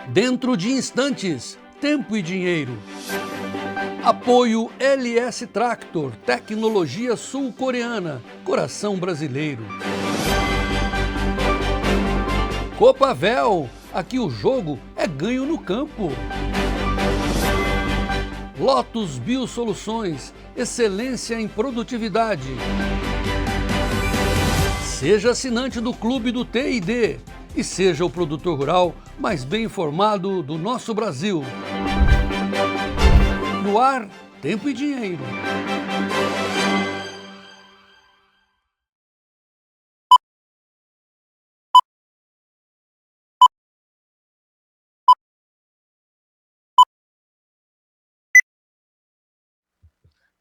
Dentro de instantes, tempo e dinheiro. Apoio LS Tractor, tecnologia sul-coreana, coração brasileiro. Copavel, aqui o jogo é ganho no campo. Lotus Biosoluções, excelência em produtividade. Seja assinante do Clube do TID e seja o produtor rural mais bem informado do nosso Brasil. No ar, tempo e dinheiro.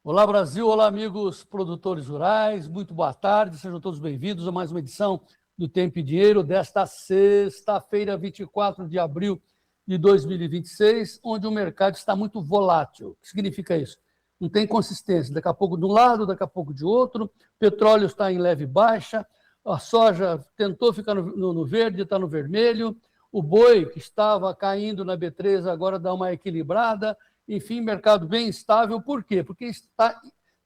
Olá, Brasil! Olá, amigos produtores rurais. Muito boa tarde, sejam todos bem-vindos a mais uma edição do Tempo e Dinheiro desta sexta-feira, 24 de abril de 2026, onde o mercado está muito volátil. O que significa isso? Não tem consistência, daqui a pouco de um lado, daqui a pouco de outro, o petróleo está em leve baixa, a soja tentou ficar no verde, está no vermelho, o boi, que estava caindo na B3, agora dá uma equilibrada. Enfim, mercado bem instável. Por quê? Porque está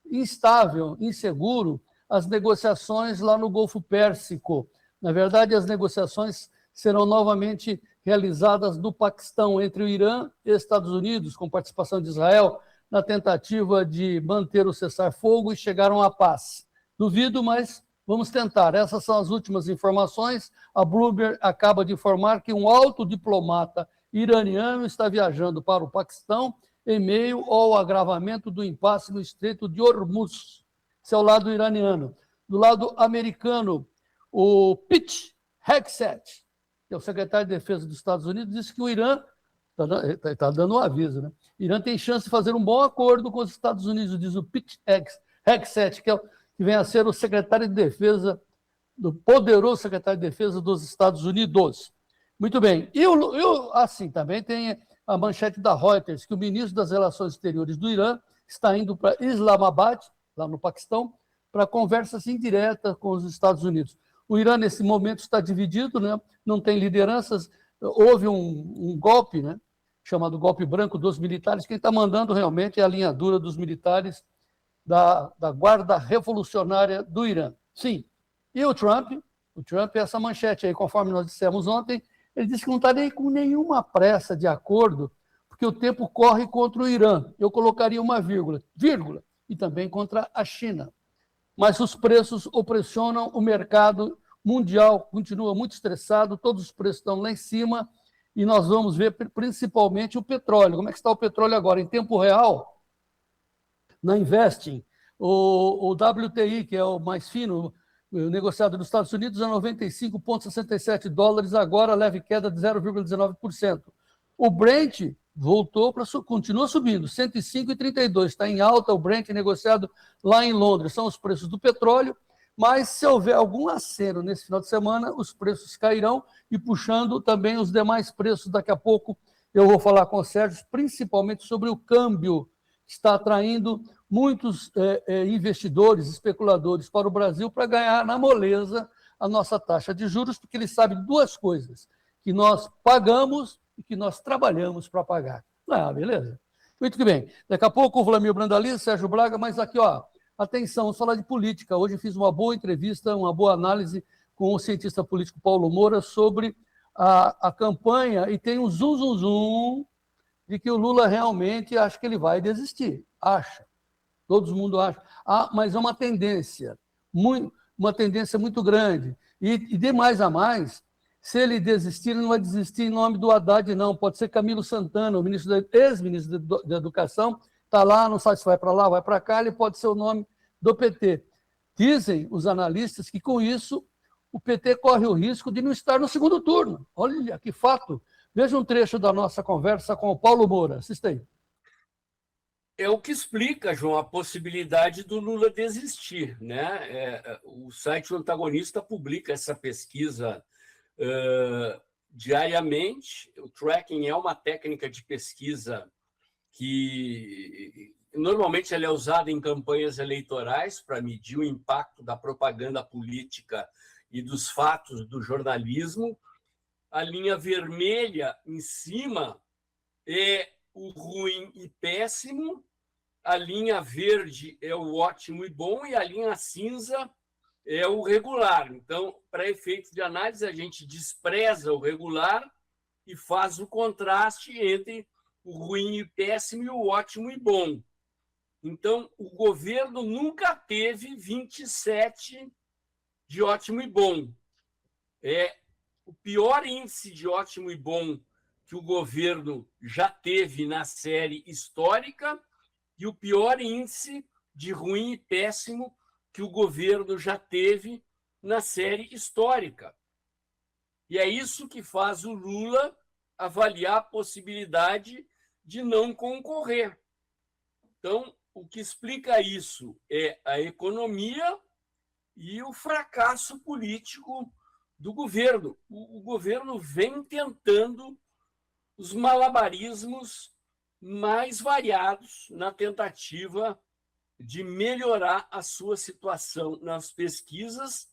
instável, inseguro, as negociações lá no Golfo Pérsico. Na verdade, as negociações serão novamente realizadas no Paquistão, entre o Irã e Estados Unidos, com participação de Israel, na tentativa de manter o cessar-fogo e chegar a uma paz. Duvido, mas vamos tentar. Essas são as últimas informações. A Bloomberg acaba de informar que um alto diplomata iraniano está viajando para o Paquistão em meio ao agravamento do impasse no Estreito de Hormuz. Esse é o lado iraniano. Do lado americano, o Pete Hegseth, que é o secretário de Defesa dos Estados Unidos, disse que o Irã, está dando um aviso, né? O Irã tem chance de fazer um bom acordo com os Estados Unidos, diz o Pete Hegseth, que vem a ser o secretário de Defesa, do poderoso secretário de Defesa dos Estados Unidos. Muito bem. E assim, também tem a manchete da Reuters, que o ministro das Relações Exteriores do Irã está indo para Islamabad, lá no Paquistão, para conversas indiretas com os Estados Unidos. O Irã, nesse momento, está dividido, né? Não tem lideranças. Houve um golpe, né? Chamado golpe branco dos militares. Quem está mandando realmente é a linha dura dos militares da Guarda Revolucionária do Irã. Sim. E o Trump, essa manchete aí, conforme nós dissemos ontem, ele disse que não está nem com nenhuma pressa de acordo, porque o tempo corre contra o Irã. Eu colocaria uma vírgula, e também contra a China. Mas os preços pressionam o mercado mundial, continua muito estressado, todos os preços estão lá em cima, e nós vamos ver principalmente o petróleo. Como é que está o petróleo agora? Em tempo real, na Investing, o WTI, que é o mais fino, negociado nos Estados Unidos, a 95,67 dólares, agora leve queda de 0,19%. O Brent continua subindo, 105,32, está em alta o Brent negociado lá em Londres. São os preços do petróleo, mas se houver algum aceno nesse final de semana, os preços cairão e puxando também os demais preços. Daqui a pouco eu vou falar com o Sérgio, principalmente sobre o câmbio, que está atraindo muitos investidores, especuladores para o Brasil para ganhar na moleza a nossa taxa de juros, porque eles sabem duas coisas, que nós pagamos e que nós trabalhamos para pagar. Beleza? Muito que bem. Daqui a pouco o Vlamir Brandalize, Sérgio Braga, mas aqui, atenção, vamos falar de política. Hoje fiz uma boa entrevista, uma boa análise com o cientista político Paulo Moura sobre a campanha, e tem um zum de que o Lula realmente acha que ele vai desistir. Acha. Todo mundo acha. Mas é uma tendência muito grande. E de mais a mais, se ele desistir, ele não vai desistir em nome do Haddad, não. Pode ser Camilo Santana, o ex-ministro da Educação, está lá, não sabe se vai para lá, vai para cá, ele pode ser o nome do PT. Dizem os analistas que, com isso, o PT corre o risco de não estar no segundo turno. Olha que fato. Veja um trecho da nossa conversa com o Paulo Moura. Assista aí. É o que explica, João, a possibilidade do Lula desistir, né? O site O Antagonista publica essa pesquisa diariamente. O tracking é uma técnica de pesquisa que normalmente ela é usada em campanhas eleitorais para medir o impacto da propaganda política e dos fatos do jornalismo. A linha vermelha em cima é o ruim e péssimo, a linha verde é o ótimo e bom, e a linha cinza é o regular. Então, para efeitos de análise, a gente despreza o regular e faz o contraste entre o ruim e péssimo e o ótimo e bom. Então, o governo nunca teve 27 de ótimo e bom. É o pior índice de ótimo e bom que o governo já teve na série histórica e o pior índice de ruim e péssimo que o governo já teve na série histórica. E é isso que faz o Lula avaliar a possibilidade de não concorrer. Então, o que explica isso é a economia e o fracasso político do governo. O governo vem tentando os malabarismos mais variados na tentativa de melhorar a sua situação nas pesquisas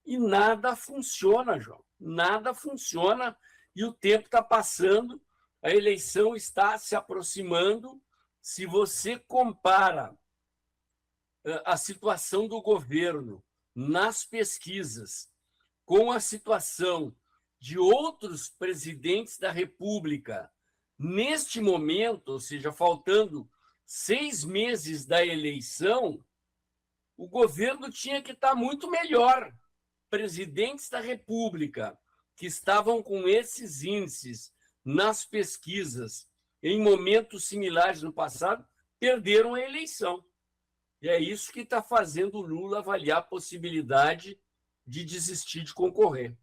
e nada funciona, João. Nada funciona e o tempo está passando, a eleição está se aproximando. Se você compara a situação do governo nas pesquisas com a situação de outros presidentes da República neste momento, ou seja, faltando 6 meses da eleição, o governo tinha que estar muito melhor. Presidentes da República que estavam com esses índices nas pesquisas em momentos similares no passado perderam a eleição. E é isso que está fazendo o Lula avaliar a possibilidade de desistir de concorrer.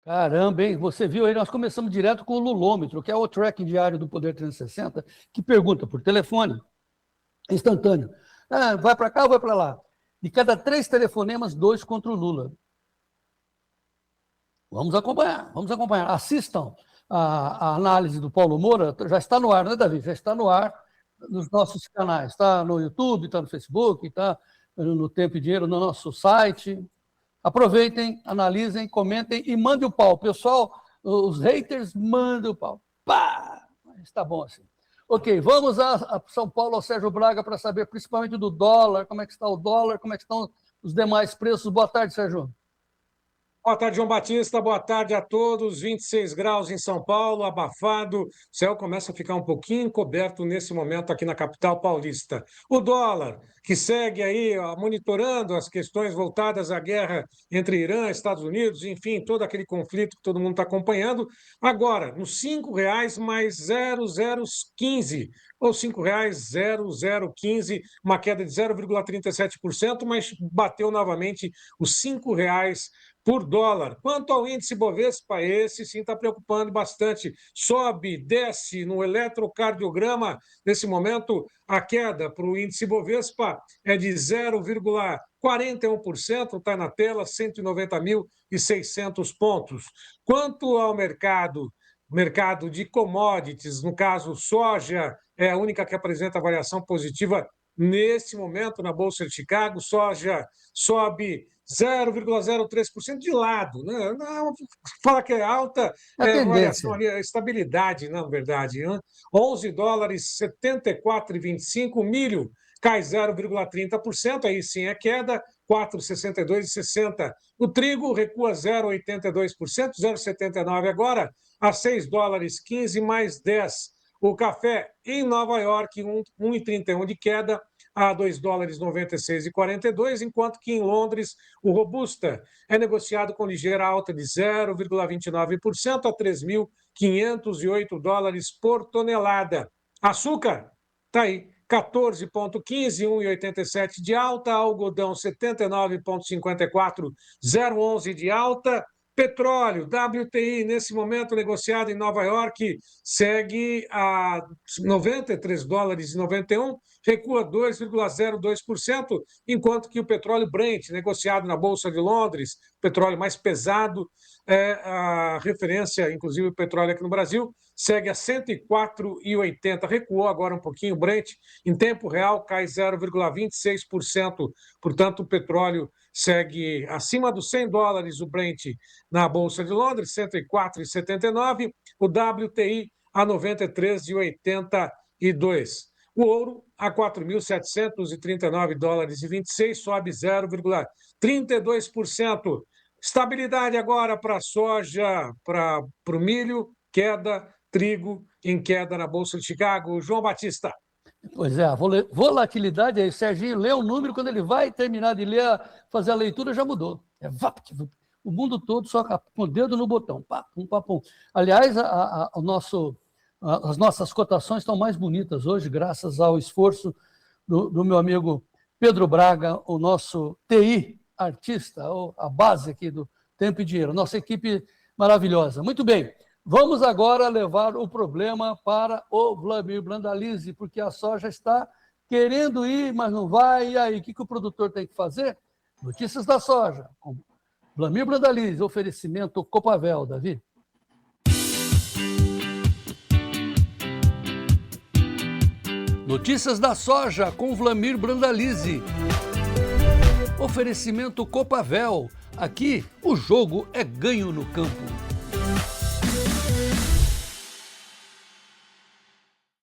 Caramba, hein? Você viu aí, nós começamos direto com o Lulômetro, que é o tracking diário do Poder 360, que pergunta por telefone, instantâneo. Vai para cá ou vai para lá? De cada 3 telefonemas, 2 contra o Lula. Vamos acompanhar. Assistam a análise do Paulo Moura, já está no ar, né, Davi? Já está no ar nos nossos canais. Está no YouTube, está no Facebook, está no Tempo e Dinheiro, no nosso site. Aproveitem, analisem, comentem e mandem o pau. Pessoal, os haters, mandem o pau. Pá! Está bom assim. Ok, vamos a São Paulo, ao Sérgio Braga, para saber principalmente do dólar, como é que está o dólar, como é que estão os demais preços. Boa tarde, Sérgio. Boa tarde, João Batista. Boa tarde a todos. 26 graus em São Paulo, abafado. O céu começa a ficar um pouquinho encoberto nesse momento aqui na capital paulista. O dólar, que segue aí monitorando as questões voltadas à guerra entre Irã e Estados Unidos, enfim, todo aquele conflito que todo mundo está acompanhando. Agora, nos R$ 5,00 mais 0,015, ou R$ 5,0015, uma queda de 0,37%, mas bateu novamente os R$ 5,00 por dólar. Quanto ao índice Bovespa, esse sim está preocupando bastante. Sobe, desce no eletrocardiograma. Nesse momento, a queda para o índice Bovespa é de 0,41%, está na tela, 190.600 pontos. Quanto ao mercado de commodities, no caso, soja é a única que apresenta variação positiva nesse momento na Bolsa de Chicago. Soja sobe 0,03% de lado, né? Não, fala que é alta, variação ali, estabilidade, na verdade. Né? $11, 74,25, milho cai 0,30%, aí sim é queda, 4,62,60. O trigo recua 0,82%, 0,79 agora, a $6,15 mais 10. O café em Nova York, 1,31 de queda, a $2,96,42, enquanto que em Londres o Robusta é negociado com ligeira alta de 0,29% a $3.508 por tonelada. Açúcar está aí, 14,15, 1,87 de alta, algodão 79,54, 0,11 de alta. Petróleo, WTI, nesse momento negociado em Nova York, segue a $93,91, recua 2,02%, enquanto que o petróleo Brent, negociado na Bolsa de Londres, petróleo mais pesado, a referência, inclusive o petróleo aqui no Brasil, segue a 104,80, recuou agora um pouquinho o Brent, em tempo real cai 0,26%, portanto o petróleo segue acima dos $100 o Brent na Bolsa de Londres, 104,79, o WTI a 93,82. O ouro a $4.739,26, sobe 0,32%. Estabilidade agora para a soja, para o milho, queda, trigo em queda na Bolsa de Chicago. João Batista. Pois é, a volatilidade aí, Serginho lê o número, quando ele vai terminar de ler, fazer a leitura, já mudou. É o mundo todo só com o dedo no botão. Papum, papum. Aliás, as nossas cotações estão mais bonitas hoje, graças ao esforço do meu amigo Pedro Braga, o nosso TI artista, a base aqui do Tempo e Dinheiro, nossa equipe maravilhosa. Muito bem. Vamos agora levar o problema para o Wlamir Brandalize, porque a soja está querendo ir, mas não vai. E aí, o que o produtor tem que fazer? Notícias da soja, com Wlamir Brandalize, oferecimento Copavel, Davi. Notícias da soja com Wlamir Brandalize. Oferecimento Copavel. Aqui, o jogo é ganho no campo.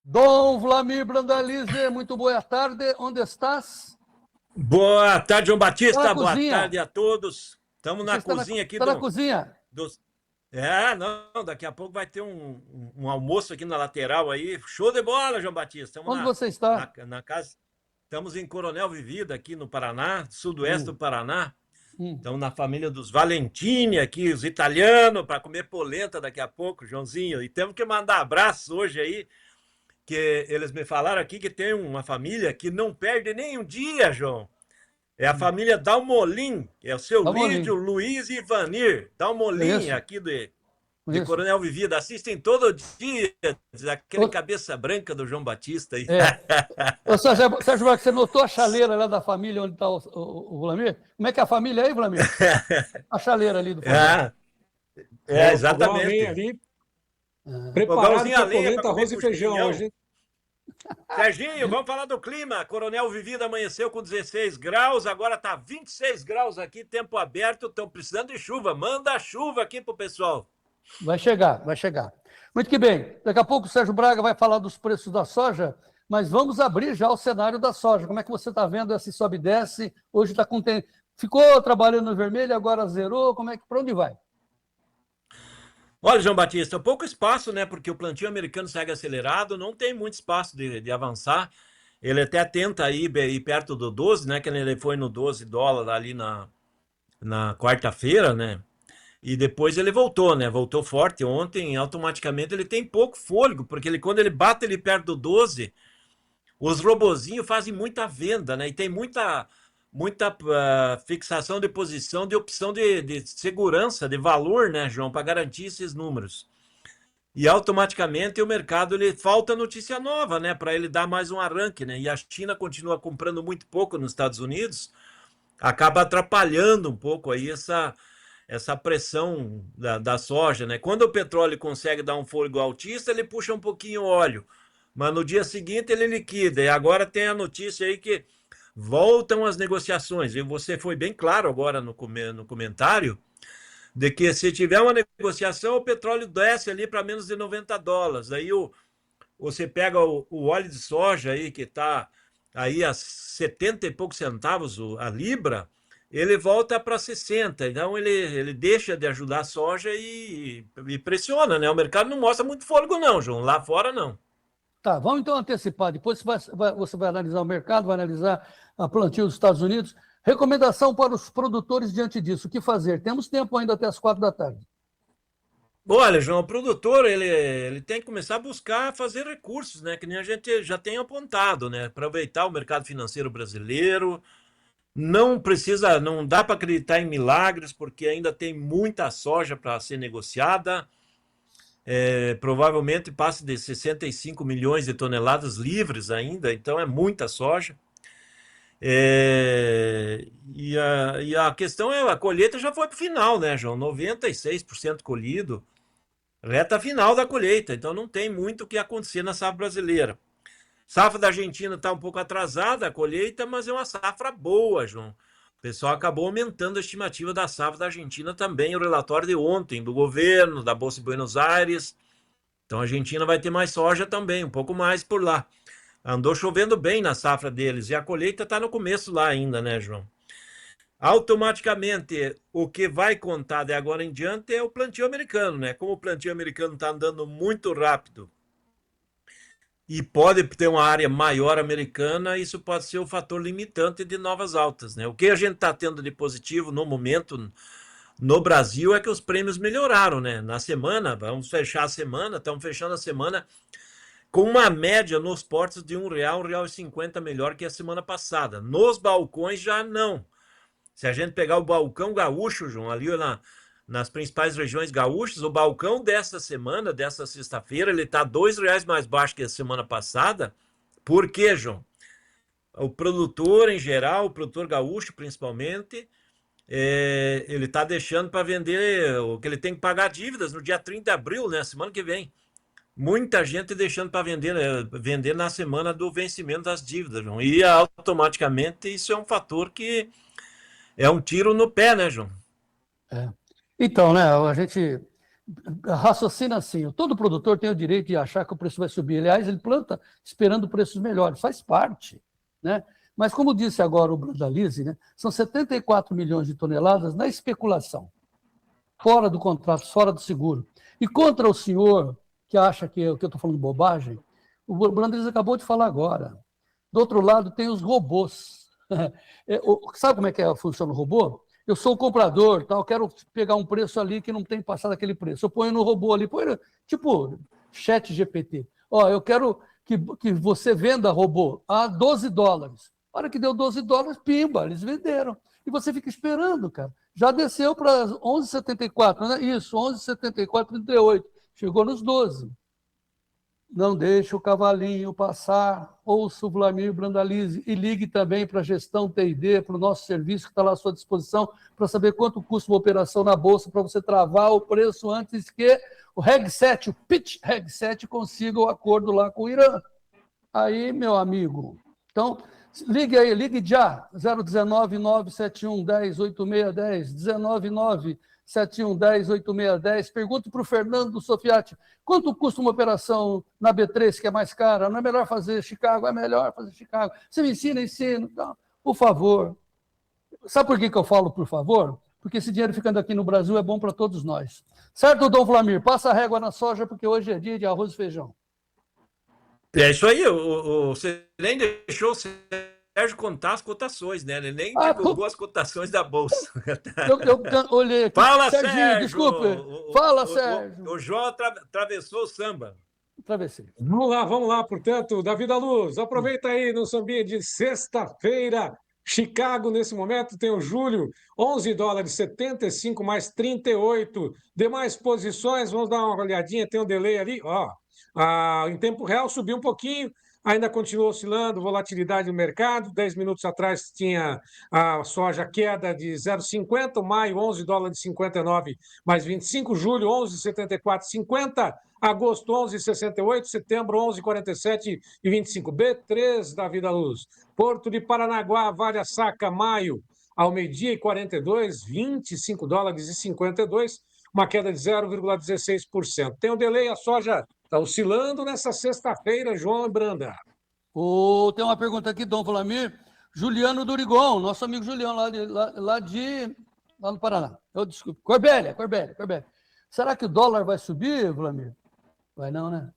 Dom Wlamir Brandalize, muito boa tarde. Onde estás? Boa tarde, João Batista. Boa cozinha. tarde a todos. Estamos na cozinha aqui. Está na cozinha? Não, daqui a pouco vai ter um almoço aqui na lateral aí. Show de bola, João Batista. Onde você está? Na casa. Estamos em Coronel Vivida, aqui no Paraná, sudoeste do Paraná. Estamos na família dos Valentini aqui, os italianos, para comer polenta daqui a pouco, Joãozinho. E temos que mandar abraços hoje aí, que eles me falaram aqui que tem uma família que não perde nem um dia, João. É a família Dalmolin, é o seu Lídio, Luiz e Ivanir. Dalmolin, aqui de Coronel Vivida. Assistem todo dia, aquele cabeça branca do João Batista aí. Ô, Sérgio, você notou a chaleira lá da família onde está o Wlamir? Como é que é a família aí, Wlamir? A chaleira ali do família. Exatamente. Ali, preparado para polenta, arroz e feijão hoje. Serginho, vamos falar do clima. Coronel Vivida amanheceu com 16 graus, agora está 26 graus aqui, tempo aberto. Estão precisando de chuva. Manda a chuva aqui pro pessoal. Vai chegar, vai chegar. Muito que bem. Daqui a pouco o Sérgio Braga vai falar dos preços da soja, mas vamos abrir já o cenário da soja. Como é que você está vendo esse sobe e desce? Hoje está ficou trabalhando no vermelho, agora zerou. Para onde vai? Olha, João Batista, pouco espaço, né? Porque o plantio americano segue acelerado, não tem muito espaço de avançar. Ele até tenta ir perto do 12, né? Que ele foi no $12 ali na quarta-feira, né? E depois ele voltou, né? Voltou forte ontem, automaticamente ele tem pouco fôlego, porque quando ele bate ali perto do 12, os robozinhos fazem muita venda, né? E tem muita fixação de posição, de opção de segurança, de valor, né, João, para garantir esses números. E automaticamente o mercado, falta notícia nova, né, para ele dar mais um arranque, né? E a China continua comprando muito pouco nos Estados Unidos, acaba atrapalhando um pouco aí essa pressão da soja, né? Quando o petróleo consegue dar um fôlego altista, ele puxa um pouquinho o óleo, mas no dia seguinte ele liquida. E agora tem a notícia aí que voltam as negociações, e você foi bem claro agora no comentário, de que se tiver uma negociação, o petróleo desce ali para menos de $90. Aí você pega o óleo de soja aí, que está aí a 70 e poucos centavos a libra, ele volta para 60. Então ele deixa de ajudar a soja e pressiona, né? O mercado não mostra muito fôlego não, João, lá fora não. Tá, vamos então antecipar. Depois você vai analisar o mercado, vai analisar a plantio dos Estados Unidos. Recomendação para os produtores diante disso. O que fazer? Temos tempo ainda até as 4 da tarde. Olha, João, o produtor ele tem que começar a buscar fazer recursos, né? Que nem a gente já tem apontado, né? Aproveitar o mercado financeiro brasileiro. Não dá para acreditar em milagres, porque ainda tem muita soja para ser negociada. Provavelmente passa de 65 milhões de toneladas livres ainda, então é muita soja. E a questão a colheita já foi para o final, né, João? 96% colhido, reta final da colheita, então não tem muito o que acontecer na safra brasileira. Safra da Argentina está um pouco atrasada a colheita, mas é uma safra boa, João. pessoal acabou aumentando a estimativa da safra da Argentina também, o relatório de ontem do governo, da Bolsa de Buenos Aires. Então a Argentina vai ter mais soja também, um pouco mais por lá. Andou chovendo bem na safra deles e a colheita está no começo lá ainda, né, João? Automaticamente, o que vai contar de agora em diante é o plantio americano, né? Como o plantio americano está andando muito rápido e pode ter uma área maior americana, isso pode ser o fator limitante de novas altas, né? O que a gente está tendo de positivo no momento no Brasil é que os prêmios melhoraram, né? Na semana, vamos fechar a semana, estamos fechando a semana com uma média nos portos de R$ 1, R$ 1,50 melhor que a semana passada. Nos balcões já não. Se a gente pegar o balcão gaúcho, João, ali nas principais regiões gaúchas, o balcão dessa semana, dessa sexta-feira, ele está R$ 2 mais baixo que a semana passada. Por quê, João? O produtor em geral, o produtor gaúcho principalmente, ele está deixando para vender o que ele tem que pagar dívidas no dia 30 de abril, né? Semana que vem. Muita gente deixando para vender na semana do vencimento das dívidas, João. E automaticamente isso é um fator que é um tiro no pé, né, João? Então, né, a gente raciocina assim, todo produtor tem o direito de achar que o preço vai subir. Aliás, ele planta esperando preços melhores, faz parte, né? Mas como disse agora o Brandalize, né, são 74 milhões de toneladas na especulação, fora do contrato, fora do seguro. E contra o senhor que acha que eu estou falando bobagem, o Brandalize acabou de falar agora. Do outro lado tem os robôs. Sabe como é que funciona o robô? Eu sou o comprador, tal, quero pegar um preço ali que não tem passado aquele preço. Eu ponho no robô ali, tipo chat GPT. Ó, eu quero que você venda robô a $12. A hora que deu $12, pimba, eles venderam. E você fica esperando, cara. Já desceu para 11,74, né? Isso, 11,74,38. Chegou nos 12. Não deixe o cavalinho passar, ouça o Vlamir Brandalize e ligue também para a gestão TID, para o nosso serviço que está lá à sua disposição, para saber quanto custa uma operação na Bolsa, para você travar o preço antes que o Reg 7, o Pitch Reg 7, consiga o acordo lá com o Irã. Aí, meu amigo, então, ligue aí, ligue já, 019 971 10 8610, 199 7110 8610. Pergunte para o Fernando Sofiati, quanto custa uma operação na B3 que é mais cara? Não é melhor fazer Chicago? É melhor fazer Chicago. Você me ensina? Ensino. Então, por favor. Sabe por que eu falo por favor? Porque esse dinheiro ficando aqui no Brasil é bom para todos nós. Certo, Dom Vlamir? Passa a régua na soja, porque hoje é dia de arroz e feijão. É isso aí, você nem deixou o Sérgio contar as cotações, né? Ele nem divulgou as cotações da Bolsa. Eu olhei aqui. Fala, Serginho, Sérgio! desculpe. Fala, Sérgio. O João atravessou o samba. Travessei. Vamos lá, portanto, Davi da Luz, aproveita aí no sambinha de sexta-feira. Chicago, nesse momento, tem o Júlio, $11,75 mais 38. Demais posições, vamos dar uma olhadinha, tem um delay ali, ó. Em tempo real subiu um pouquinho, ainda continua oscilando, volatilidade no mercado. 10 minutos atrás tinha a soja queda de 0,50, maio $11,59 mais 25, julho 11,74,50, agosto 11,68, setembro 11,47 e 25. B3 da Vida Luz. Porto de Paranaguá, Vale a Saca, maio ao meio-dia e 42, $25,52, uma queda de 0,16%. Tem um delay, a soja está oscilando nessa sexta-feira, João e Branda. Tem uma pergunta aqui, Dom Vlamir. Juliano Durigon, nosso amigo Juliano, lá no Paraná. Desculpe, Corbélia. Será que o dólar vai subir, Vlamir? Vai não, né?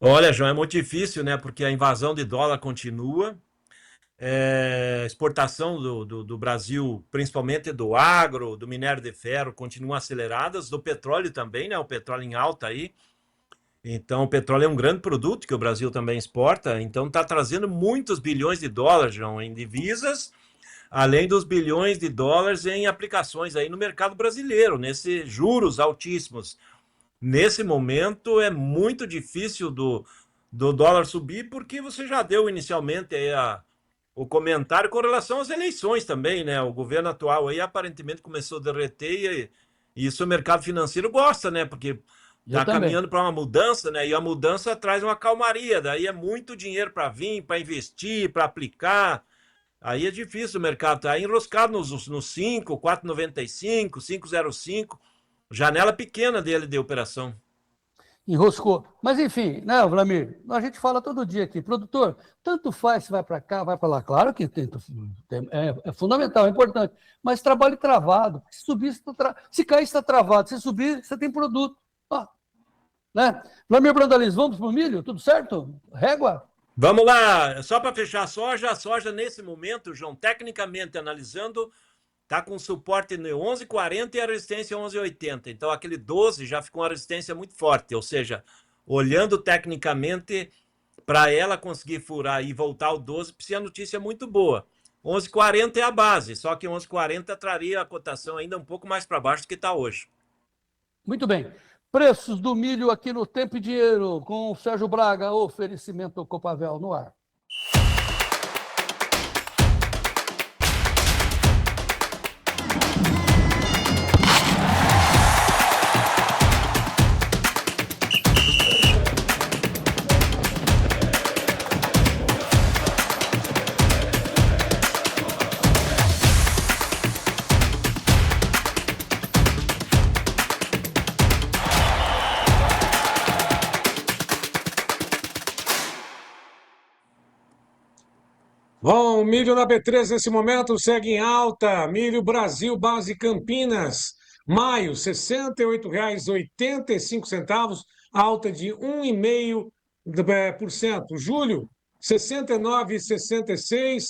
Olha, João, é muito difícil, né? Porque a invasão de dólar continua. Exportação do Brasil, principalmente do agro, do minério de ferro, continuam aceleradas, do petróleo também, né? O petróleo em alta aí. Então, o petróleo é um grande produto que o Brasil também exporta, então está trazendo muitos bilhões de dólares, João, em divisas, além dos bilhões de dólares em aplicações aí no mercado brasileiro, nesses juros altíssimos. Nesse momento é muito difícil do dólar subir, porque você já deu inicialmente aí o comentário com relação às eleições também, né? O governo atual aí aparentemente começou a derreter e isso o mercado financeiro gosta, né? Porque está caminhando para uma mudança, né? E a mudança traz uma calmaria, daí é muito dinheiro para vir, para investir, para aplicar. Aí é difícil o mercado, tá enroscado nos 5, 4,95, 5,05, janela pequena dele de operação. Enroscou. Mas, enfim, né, Vlamir? A gente fala todo dia aqui, produtor, tanto faz se vai para cá, vai para lá. Claro que é fundamental, é importante. Mas trabalho travado. Se subir, se cair, está travado. Se subir, você tem produto. Ó, né? Vlamir Brandaliz, vamos para o milho? Tudo certo? Régua? Vamos lá, só para fechar a soja nesse momento, João, tecnicamente analisando, está com suporte no 11,40 e a resistência 11,80. Então, aquele 12 já ficou uma resistência muito forte. Ou seja, olhando tecnicamente, para ela conseguir furar e voltar ao 12, precisa de notícia muito boa. 11,40 é a base, só que 11,40 traria a cotação ainda um pouco mais para baixo do que está hoje. Muito bem. Preços do milho aqui no Tempo e Dinheiro, com o Sérgio Braga, oferecimento Copavel no ar. Bom, milho na B3 nesse momento segue em alta. Milho Brasil, base Campinas. Maio, R$ 68,85, alta de 1,5%. Julho, R$ 69,66,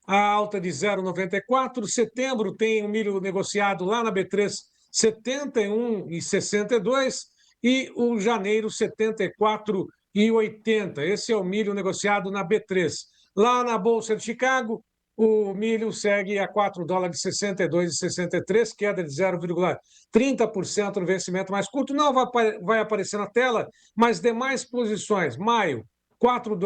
a alta de 0,94. Setembro tem o milho negociado lá na B3, R$ 71,62. E o janeiro, R$ 74,80. Esse é o milho negociado na B3. Lá na Bolsa de Chicago, o milho segue a $4,62,63, 62,63, queda de 0,30% no vencimento mais curto. Não vai aparecer na tela, mas demais posições. Maio, $4,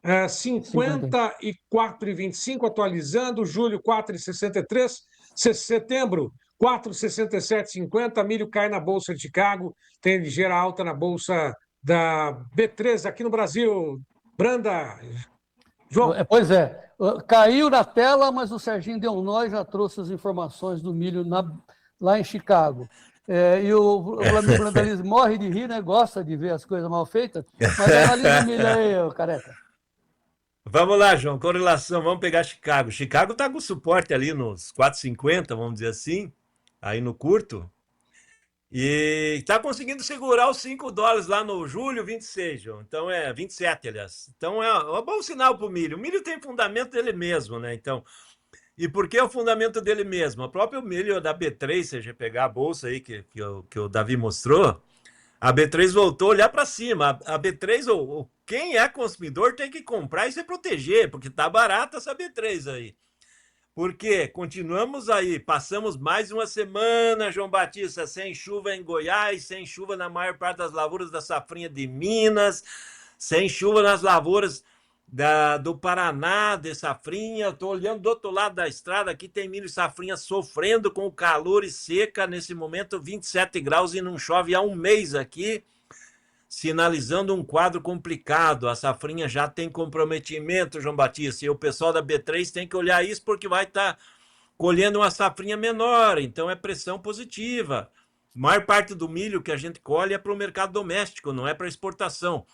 54,25, atualizando. Julho, 4,63. Setembro, 4,67,50. Milho cai na Bolsa de Chicago, tem ligeira alta na Bolsa da B3 aqui no Brasil. Branda, João. Pois é, caiu na tela, mas o Serginho deu um nó e já trouxe as informações do milho lá em Chicago. E o Vlamir Brandaliz morre de rir, né? Gosta de ver as coisas mal feitas, mas analisa o milho aí, careca. Vamos lá, João, correlação, vamos pegar Chicago. Chicago está com suporte ali nos 4,50, vamos dizer assim, aí no curto. E está conseguindo segurar os $5 lá no julho 26, João. Então é 27, aliás. Então é um bom sinal para o milho. O milho tem fundamento dele mesmo, né? Então, e por que o fundamento dele mesmo? O próprio milho da B3, se a gente pegar a bolsa aí que o Davi mostrou, a B3 voltou a olhar para cima. A B3, quem é consumidor tem que comprar e se proteger, porque tá barata essa B3 aí. Porque continuamos aí, passamos mais uma semana, João Batista, sem chuva em Goiás, sem chuva na maior parte das lavouras da safrinha de Minas, sem chuva nas lavouras do Paraná, de safrinha. Estou olhando do outro lado da estrada, aqui tem milho e safrinha sofrendo com o calor e seca, nesse momento 27 graus e não chove há um mês aqui, sinalizando um quadro complicado. A safrinha já tem comprometimento, João Batista, e o pessoal da B3 tem que olhar isso porque vai estar colhendo uma safrinha menor, então é pressão positiva. A maior parte do milho que a gente colhe é para o mercado doméstico, não é para exportação.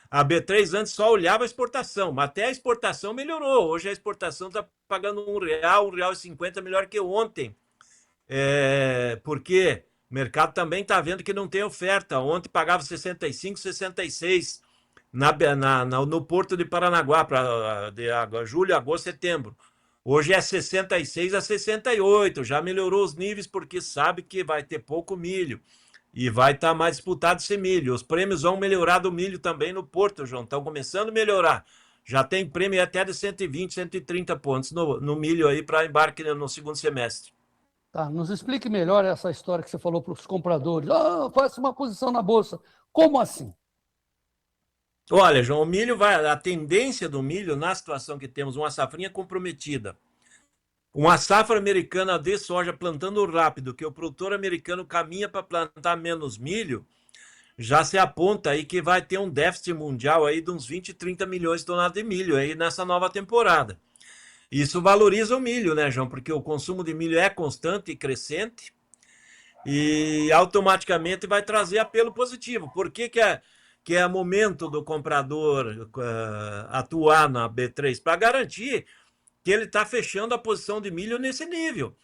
A B3 antes só olhava a exportação, mas até a exportação melhorou. Hoje a exportação está pagando R$ 1,00, R$ 1,50 melhor que ontem. Porque o mercado também está vendo que não tem oferta. Ontem pagava 65, 66 no Porto de Paranaguá, para julho, agosto, setembro. Hoje é 66 a 68, já melhorou os níveis porque sabe que vai ter pouco milho e vai estar mais disputado esse milho. Os prêmios vão melhorar do milho também no Porto, João, estão começando a melhorar. Já tem prêmio até de 120, 130 pontos no milho aí para embarque no segundo semestre. Tá, nos explique melhor essa história que você falou para os compradores. Faça uma posição na bolsa. Como assim? Olha, João, o milho a tendência do milho, na situação que temos uma safrinha comprometida, uma safra americana de soja plantando rápido, que o produtor americano caminha para plantar menos milho, já se aponta aí que vai ter um déficit mundial aí de uns 20, 30 milhões de toneladas de milho aí nessa nova temporada. Isso valoriza o milho, né, João? Porque o consumo de milho é constante e crescente e automaticamente vai trazer apelo positivo. Por que é momento do comprador atuar na B3? Para garantir que ele está fechando a posição de milho nesse nível.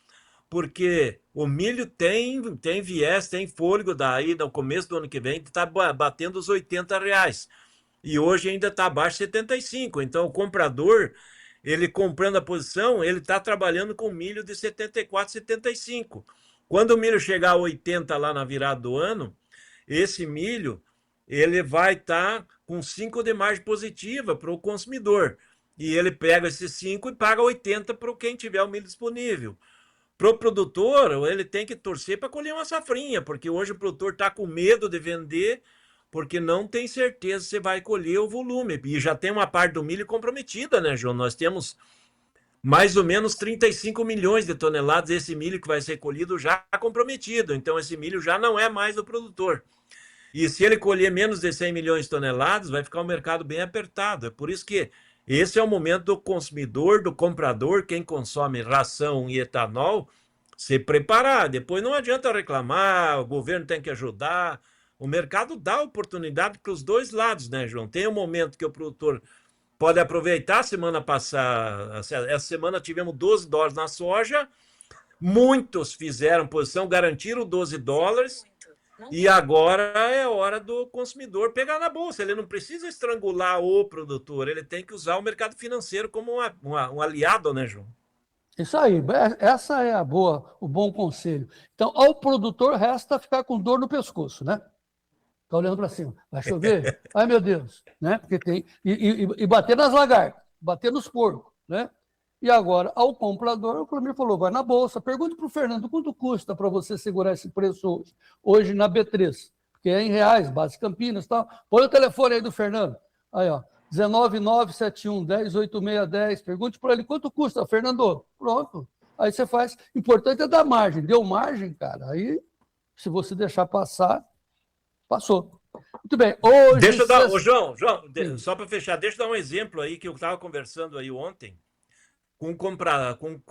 Porque o milho tem viés, tem fôlego, daí no começo do ano que vem está batendo os R$ 80. E hoje ainda está abaixo de 75. Então o comprador, ele comprando a posição, ele está trabalhando com milho de 74, 75. Quando o milho chegar a 80 lá na virada do ano, esse milho ele vai estar com 5 de margem positiva para o consumidor. E ele pega esses 5 e paga 80 para quem tiver o milho disponível. Para o produtor, ele tem que torcer para colher uma safrinha, porque hoje o produtor está com medo de vender, porque não tem certeza se vai colher o volume. E já tem uma parte do milho comprometida, né, João? Nós temos mais ou menos 35 milhões de toneladas desse milho que vai ser colhido já comprometido. Então, esse milho já não é mais do produtor. E se ele colher menos de 100 milhões de toneladas, vai ficar um mercado bem apertado. É por isso que esse é o momento do consumidor, do comprador, quem consome ração e etanol, se preparar. Depois não adianta reclamar, o governo tem que ajudar. O mercado dá oportunidade para os dois lados, né, João? Tem um momento que o produtor pode aproveitar. Semana passada, essa semana tivemos $12 na soja, muitos fizeram posição, garantiram $12, e agora é hora do consumidor pegar na bolsa. Ele não precisa estrangular o produtor, ele tem que usar o mercado financeiro como um aliado, né, João? Isso aí, essa é o bom conselho. Então, ao produtor resta ficar com dor no pescoço, né? Está olhando para cima. Vai chover? Ai, meu Deus. Né? Porque tem, e bater nas lagartas, bater nos porcos. Né? E agora, ao comprador, o Clamir falou, vai na bolsa. Pergunte para o Fernando, quanto custa para você segurar esse preço hoje na B3? Porque é em reais, base Campinas e tal. Põe o telefone aí do Fernando. Aí, ó, 19971108610. Pergunte para ele, quanto custa, Fernando? Pronto. Aí você faz. O importante é dar margem. Deu margem, cara. Aí, se você deixar passar, passou. Muito bem. Hoje, deixa eu dar, João, só para fechar, deixa eu dar um exemplo aí que eu estava conversando aí ontem com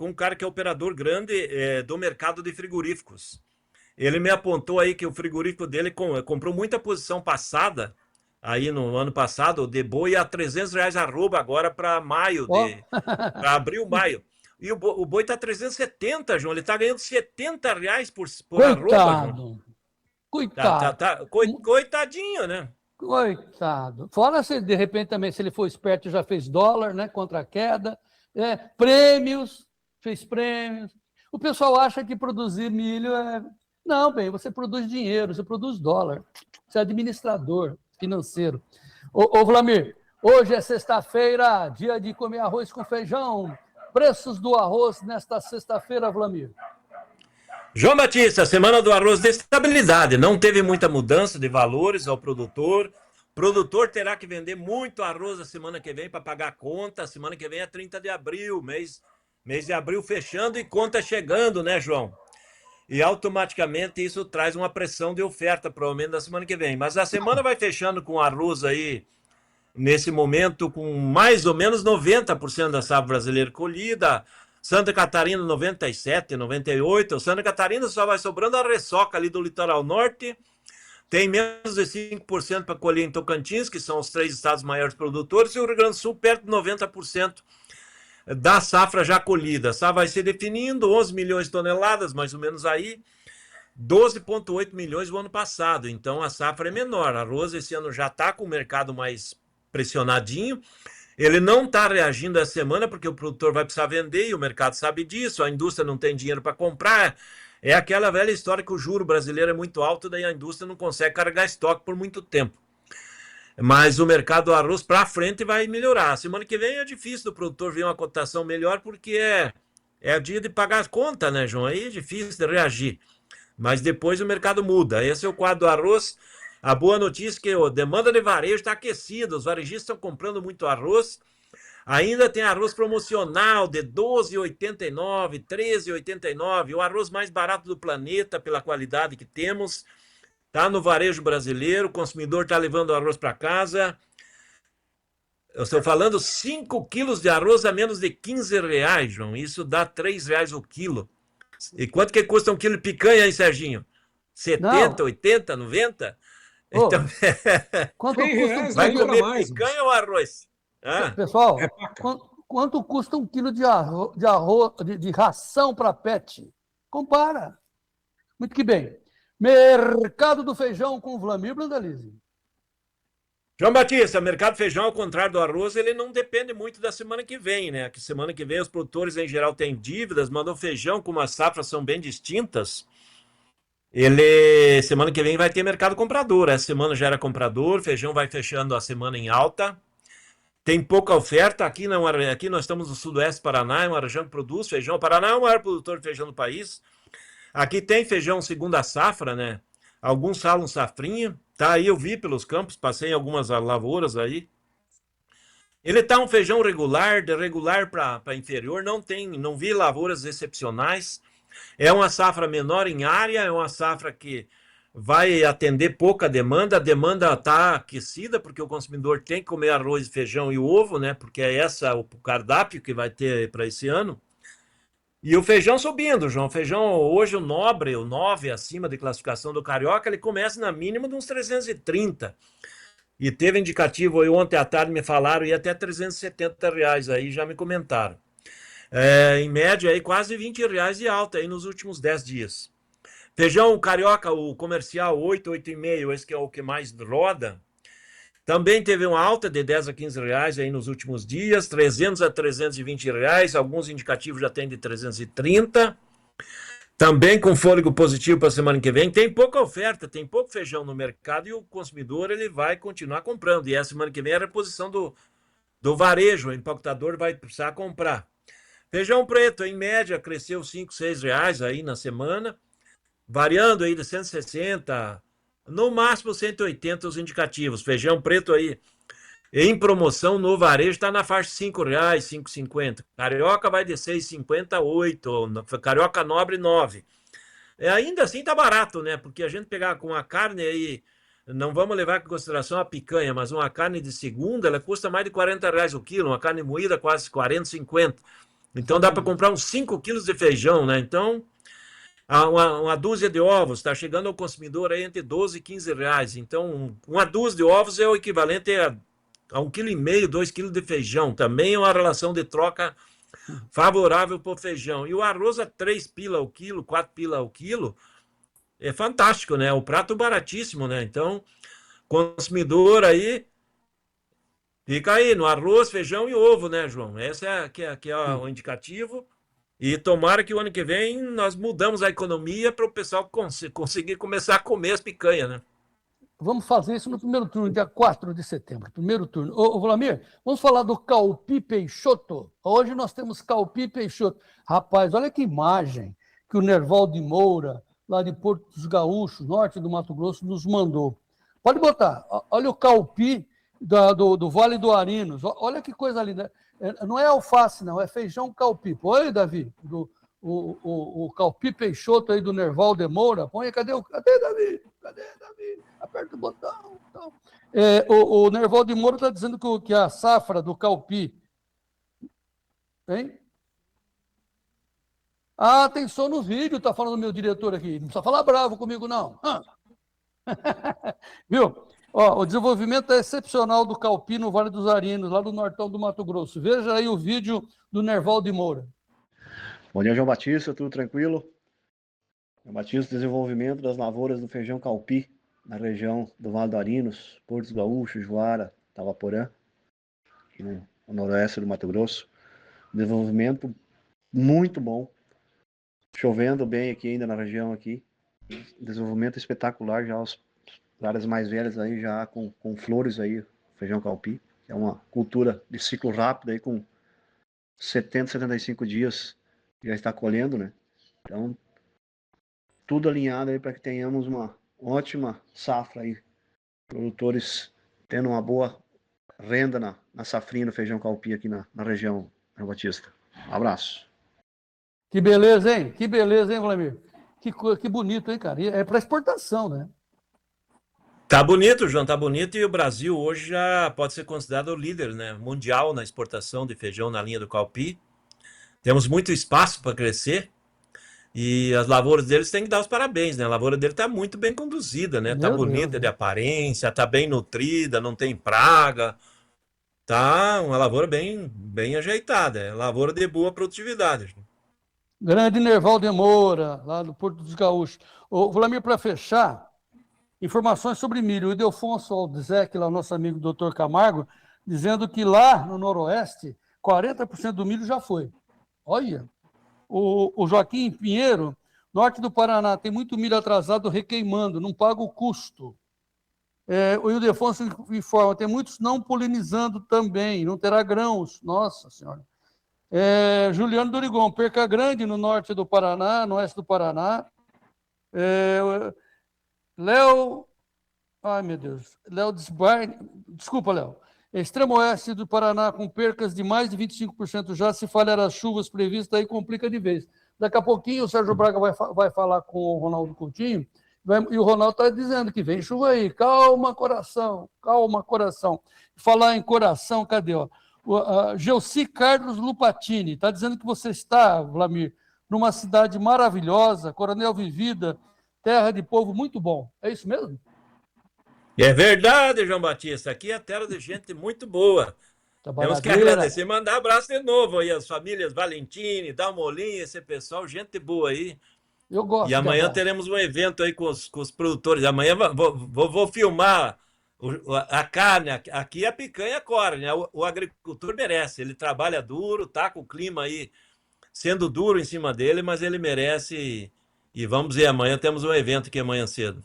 um cara que é operador grande do mercado de frigoríficos. Ele me apontou aí que o frigorífico dele comprou muita posição passada, aí no ano passado, de boi a R$300 arroba agora para maio, para abril, maio. E o boi está 370, João. Ele está ganhando R$70 por arroba, João. Coitado. Coitadinho, né? Coitado. Fora se de repente também, se ele for esperto, já fez dólar, né? Contra a queda. Prêmios, fez prêmios. O pessoal acha que produzir milho é. Não, bem, você produz dinheiro, você produz dólar. Você é administrador financeiro. Ô Vlamir, hoje é sexta-feira, dia de comer arroz com feijão. Preços do arroz nesta sexta-feira, Vlamir. João Batista, semana do arroz de estabilidade. Não teve muita mudança de valores ao produtor. O produtor terá que vender muito arroz a semana que vem para pagar a conta. A semana que vem é 30 de abril, mês de abril fechando e conta chegando, né, João? E automaticamente isso traz uma pressão de oferta, provavelmente, da semana que vem. Mas a semana vai fechando com arroz aí, nesse momento, com mais ou menos 90% da safra brasileira colhida. Santa Catarina 97, 98. Santa Catarina só vai sobrando a ressaca ali do litoral norte. Tem menos de 5% para colher em Tocantins, que são os 3 estados maiores produtores, e o Rio Grande do Sul perto de 90% da safra já colhida. A safra vai se definindo, 11 milhões de toneladas, mais ou menos aí, 12,8 milhões no ano passado. Então a safra é menor. Arroz esse ano já está com o mercado mais pressionadinho. Ele não está reagindo essa semana porque o produtor vai precisar vender e o mercado sabe disso, a indústria não tem dinheiro para comprar. É aquela velha história que o juro brasileiro é muito alto, daí a indústria não consegue carregar estoque por muito tempo. Mas o mercado do arroz para frente vai melhorar. Semana que vem é difícil do produtor ver uma cotação melhor porque é o dia de pagar as contas, né, João? Aí é difícil de reagir. Mas depois o mercado muda. Esse é o quadro do arroz. A boa notícia é que a demanda de varejo está aquecida, os varejistas estão comprando muito arroz. Ainda tem arroz promocional de R$ 12,89, R$ 13,89, o arroz mais barato do planeta pela qualidade que temos. Está no varejo brasileiro, o consumidor está levando o arroz para casa. Eu estou falando 5 quilos de arroz a menos de R$ 15, João. Isso dá R$ 3 o quilo. E quanto que custa um quilo de picanha, hein, Serginho? 70, Não. 80, 90? Ô, Então, quanto custa um R$ 100 vai daí quilo? para comer mais. picanha ou arroz? Ah, É Pessoal, paca. quanto custa um quilo de ração para pet? Compara. Muito que bem. Mercado do feijão com Vlamir Brandalize. João Batista, mercado feijão, ao contrário do arroz, ele não depende muito da semana que vem, né? Que semana que vem os produtores, em geral, têm dívidas, mandam feijão, como as safras são bem distintas. Semana que vem vai ter mercado comprador. Essa semana já era comprador, feijão vai fechando a semana em alta. Tem pouca oferta. Aqui nós estamos no sudoeste do Paraná, é uma região que produz feijão. O Paraná é o maior produtor de feijão do país. Aqui tem feijão segunda safra, né? Alguns falam safrinha. Tá aí, eu vi pelos campos, passei em algumas lavouras aí. Ele tá um feijão regular, de regular para inferior, não vi lavouras excepcionais. É uma safra menor em área, é uma safra que vai atender pouca demanda. A demanda está aquecida, porque o consumidor tem que comer arroz, feijão e ovo, né? Porque é essa o cardápio que vai ter para esse ano. E o feijão subindo, João. O feijão hoje, o nobre, o 9 acima de classificação do Carioca, ele começa na mínima de uns 330. E teve indicativo aí ontem à tarde, me falaram, ia até R$ 370 aí, já me comentaram. Em média, aí, quase R$ 20 de alta aí nos últimos 10 dias. Feijão carioca, o comercial, 8, 8,5, esse que é o que mais roda. Também teve uma alta de 10 a 15 reais aí nos últimos dias, 300 a 320 reais, alguns indicativos já tem de 330. Também com fôlego positivo para a semana que vem. Tem pouca oferta, tem pouco feijão no mercado e o consumidor ele vai continuar comprando. E a semana que vem é a reposição do varejo, o empacotador vai precisar comprar. Feijão preto, em média, cresceu 5, 6 reais aí na semana, variando aí de 160, no máximo 180 os indicativos. Feijão preto aí em promoção no varejo está na faixa de R$ 5,00, 5,50. Carioca vai de 6,50 a 8, carioca nobre 9. Ainda assim tá barato, né? Porque a gente pegar com a carne aí, não vamos levar em consideração a picanha, mas uma carne de segunda, ela custa mais de R$ 40 o quilo, uma carne moída quase 40, 50. Então dá para comprar uns 5 quilos de feijão, né? Então, uma dúzia de ovos está chegando ao consumidor aí entre 12 e 15 reais. Então, uma dúzia de ovos é o equivalente a 1,5 kg, 2 kg de feijão. Também é uma relação de troca favorável para o feijão. E o arroz a 3 pila ao quilo, 4 pila ao quilo, é fantástico, né? O prato baratíssimo, né? Então, consumidor aí, fica aí no arroz, feijão e ovo, né, João? Esse é o indicativo. E tomara que o ano que vem nós mudamos a economia para o pessoal conseguir começar a comer as picanhas, né? Vamos fazer isso no primeiro turno, dia 4 de setembro. Primeiro turno. Ô, Vlamir, vamos falar do Calpi Peixoto. Hoje nós temos Calpi Peixoto. Rapaz, olha que imagem que o Nerval de Moura, lá de Porto dos Gaúchos, norte do Mato Grosso, nos mandou. Pode botar. Olha o Calpi do Vale do Arinos. Olha que coisa linda. Não é alface, não, é feijão calpi. Põe, Davi, o Calpi Peixoto aí do Nerval de Moura. Põe, cadê Davi? Cadê Davi? Aperta o botão. Então. O Nerval de Moura está dizendo que a safra do calpi. Hein? Ah, tem som no vídeo, está falando o meu diretor aqui. Não precisa falar bravo comigo, não. Viu? Ó, o desenvolvimento é excepcional do calpi no Vale dos Arinos, lá do nortão do Mato Grosso. Veja aí o vídeo do Nerval de Moura. Bom dia, João Batista, tudo tranquilo? João Batista, desenvolvimento das lavouras do feijão calpi na região do Vale do Arinos, Porto dos Gaúchos, Juara, Tavaporã, aqui no noroeste do Mato Grosso. Desenvolvimento muito bom, chovendo bem aqui ainda na região aqui. Desenvolvimento espetacular, já as áreas mais velhas aí já com flores aí, feijão calpi. É uma cultura de ciclo rápido aí com 70, 75 dias já está colhendo, né? Então, tudo alinhado aí para que tenhamos uma ótima safra aí. Produtores tendo uma boa renda na safrinha do feijão calpi aqui na região, João Batista. Um abraço. Que beleza, hein? Que beleza, hein, Vladimir? Que bonito, hein, cara? E é para exportação, né? Tá bonito, João, tá bonito. E o Brasil hoje já pode ser considerado o líder, né, mundial na exportação de feijão na linha do Calpi. Temos muito espaço para crescer. E as lavouras deles têm que dar os parabéns, né? A lavoura dele está muito bem conduzida, né? Tá Meu bonita de Deus. aparência, tá bem nutrida, não tem praga. Tá uma lavoura bem ajeitada. É lavoura de boa produtividade. Grande Nerval de Moura, lá do Porto dos Gaúchos. Ô, Vlamir, para fechar, informações sobre milho. O Ildefonso Aldzec, lá, nosso amigo doutor Camargo, dizendo que lá no Noroeste, 40% do milho já foi. Olha, o Joaquim Pinheiro, norte do Paraná, tem muito milho atrasado requeimando, não paga o custo. O Ildefonso informa, tem muitos não polinizando também, não terá grãos. Nossa Senhora. Juliano Dorigon, perca grande no norte do Paraná, no oeste do Paraná. Léo, ai meu Deus, Léo Desbarne, desculpa, Léo. Extremo oeste do Paraná com percas de mais de 25% já, se falhar as chuvas previstas, aí complica de vez. Daqui a pouquinho o Sérgio Braga vai falar com o Ronaldo Coutinho, e o Ronaldo está dizendo que vem chuva aí, calma coração, calma coração. Falar em coração, cadê? Ó? Gelci Carlos Lupatini, está dizendo que você está, Vlamir, numa cidade maravilhosa, Coronel Vivida, terra de povo muito bom. É isso mesmo? É verdade, João Batista. Aqui é terra de gente muito boa. Temos que agradecer e mandar abraço de novo aí às famílias Valentini, Dalmolin, esse pessoal, gente boa aí. Eu gosto. E amanhã teremos um evento aí com os produtores. Amanhã vou filmar a carne. Aqui a picanha corre, né? O agricultor merece. Ele trabalha duro, tá com o clima aí sendo duro em cima dele, mas ele merece. E vamos ver, amanhã temos um evento aqui amanhã cedo.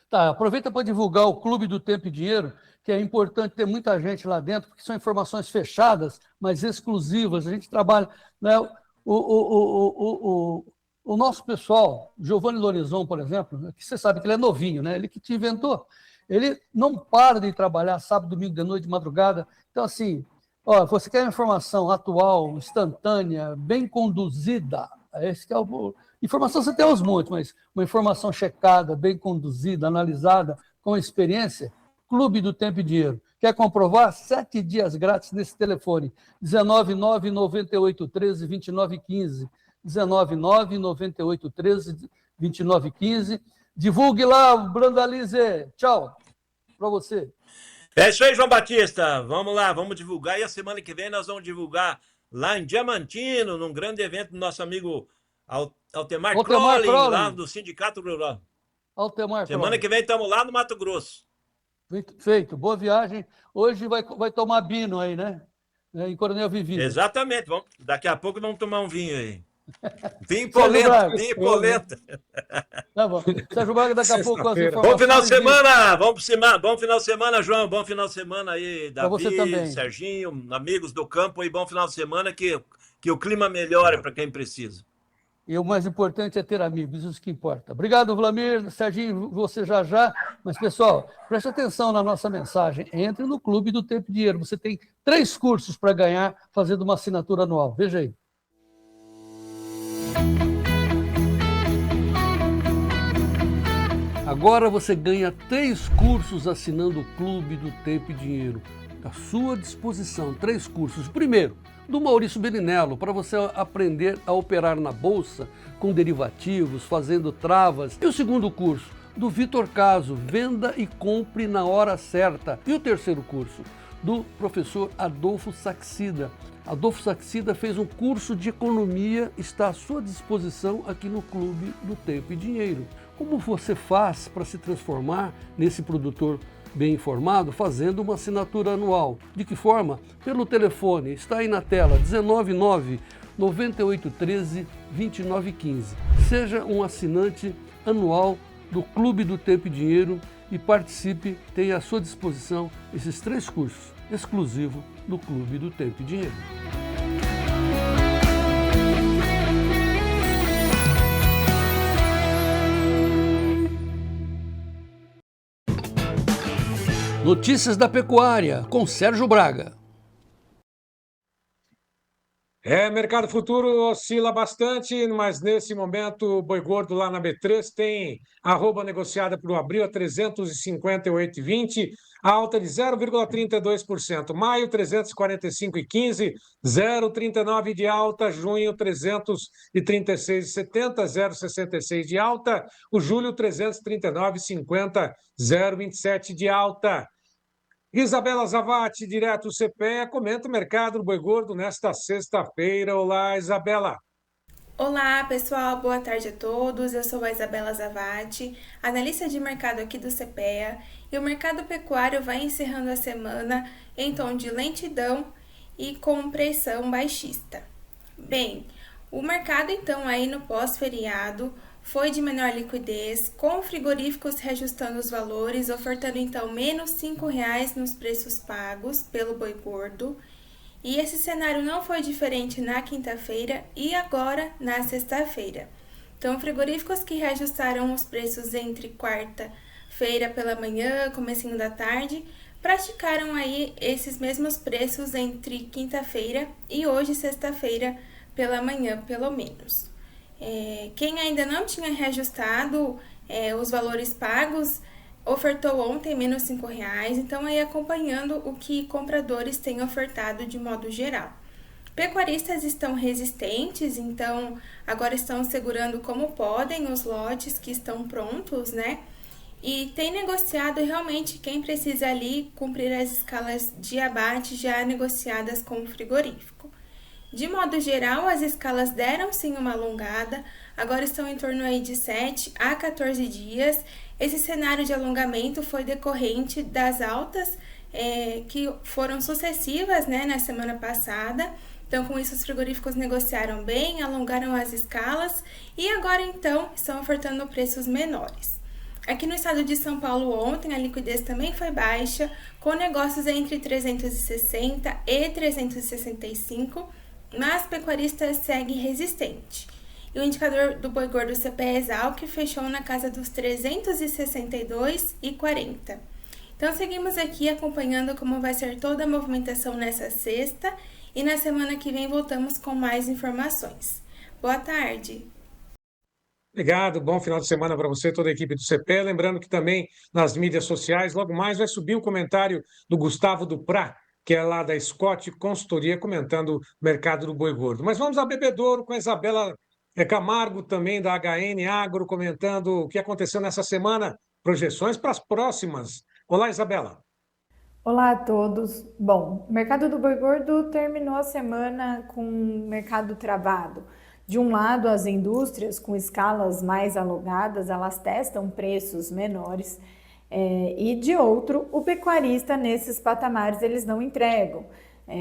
Tá, aproveita para divulgar o Clube do Tempo e Dinheiro, que é importante ter muita gente lá dentro, porque são informações fechadas, mas exclusivas. A gente trabalha, né? O nosso pessoal, Giovanni Lorizon, por exemplo, que você sabe que ele é novinho, né? Ele que te inventou. Ele não para de trabalhar sábado, domingo, de noite, de madrugada. Então, assim, ó, você quer informação atual, instantânea, bem conduzida, esse que é o... Informação você tem aos montes, mas uma informação checada, bem conduzida, analisada, com experiência, Clube do Tempo e Dinheiro. Quer comprovar? 7 dias grátis nesse telefone, 199-9813-2915, 199-9813-2915. Divulgue lá, Brandalize. Tchau para você. É isso aí, João Batista. Vamos lá, vamos divulgar. E a semana que vem nós vamos divulgar lá em Diamantino, num grande evento do nosso amigo Altemar Crowley, lá do Sindicato Rural. Semana que vem estamos lá no Mato Grosso. Feito, boa viagem. Hoje vai tomar bino aí, né? Em Coronel Vivida. Exatamente. Daqui a pouco vamos tomar um vinho aí. Vinho polenta, vinho polenta. Tá bom. Sérgio Braga, daqui a pouco as informações. Bom final de semana, bom final de semana, João. Bom final de semana aí, Davi, Serginho, amigos do campo aí. Bom final de semana, que o clima melhore para quem precisa. E o mais importante é ter amigos, isso que importa. Obrigado, Vlamir, Serginho, você já. Mas, pessoal, preste atenção na nossa mensagem. Entre no Clube do Tempo e Dinheiro. Você tem 3 cursos para ganhar fazendo uma assinatura anual. Veja aí. Agora você ganha 3 cursos assinando o Clube do Tempo e Dinheiro. À sua disposição, 3 cursos. Primeiro, do Maurício Belinello, para você aprender a operar na Bolsa com derivativos, fazendo travas. E o segundo curso, do Vitor Caso, venda e compre na hora certa. E o terceiro curso, do professor Adolfo Saxida. Adolfo Saxida fez um curso de economia, está à sua disposição aqui no Clube do Tempo e Dinheiro. Como você faz para se transformar nesse produtor bem informado, fazendo uma assinatura anual? De que forma? Pelo telefone, está aí na tela, 199-9813-2915. Seja um assinante anual do Clube do Tempo e Dinheiro e participe, tenha à sua disposição esses 3 cursos exclusivos do Clube do Tempo e Dinheiro. Notícias da Pecuária, com Sérgio Braga. Mercado futuro oscila bastante, mas nesse momento o boi gordo lá na B3 tem arroba negociada para o abril a 358,20, alta de 0,32%. Maio 345,15, 0,39 de alta. Junho 336,70, 0,66 de alta. O julho 339,50, 0,27 de alta. Isabela Zavati, direto do CPEA, comenta o mercado do boi gordo nesta sexta-feira. Olá, Isabela. Olá, pessoal, boa tarde a todos. Eu sou a Isabela Zavati, analista de mercado aqui do CPEA, e o mercado pecuário vai encerrando a semana em tom de lentidão e com pressão baixista. Bem, o mercado então aí no pós-feriado foi de menor liquidez, com frigoríficos reajustando os valores, ofertando então menos R$5 nos preços pagos pelo boi gordo. E esse cenário não foi diferente na quinta-feira e agora na sexta-feira. Então, frigoríficos que reajustaram os preços entre quarta-feira pela manhã, comecinho da tarde, praticaram aí esses mesmos preços entre quinta-feira e hoje, sexta-feira, pela manhã, pelo menos. Quem ainda não tinha reajustado os valores pagos, ofertou ontem menos R$5, então aí acompanhando o que compradores têm ofertado de modo geral. Pecuaristas estão resistentes, então agora estão segurando como podem os lotes que estão prontos, né? E tem negociado realmente quem precisa ali cumprir as escalas de abate já negociadas com o frigorífico. De modo geral, as escalas deram sim uma alongada, agora estão em torno aí de 7 a 14 dias. Esse cenário de alongamento foi decorrente das altas que foram sucessivas, né, na semana passada. Então, com isso, os frigoríficos negociaram bem, alongaram as escalas e agora, então, estão ofertando preços menores. Aqui no estado de São Paulo, ontem, a liquidez também foi baixa, com negócios entre 360 e 365, mas pecuarista segue resistente. E o indicador do boi gordo CPEA Exalc fechou na casa dos 362,40. Então, seguimos aqui acompanhando como vai ser toda a movimentação nessa sexta e na semana que vem voltamos com mais informações. Boa tarde! Obrigado, bom final de semana para você, toda a equipe do CPEA. Lembrando que também nas mídias sociais, logo mais vai subir o comentário do Gustavo Duprá, que é lá da Scott Consultoria, comentando o mercado do boi gordo. Mas vamos a Bebedouro com a Isabela Camargo, também da HN Agro, comentando o que aconteceu nessa semana, projeções para as próximas. Olá, Isabela. Olá a todos. Bom, o mercado do boi gordo terminou a semana com o mercado travado. De um lado, as indústrias com escalas mais alongadas, elas testam preços menores, e de outro, o pecuarista nesses patamares eles não entregam.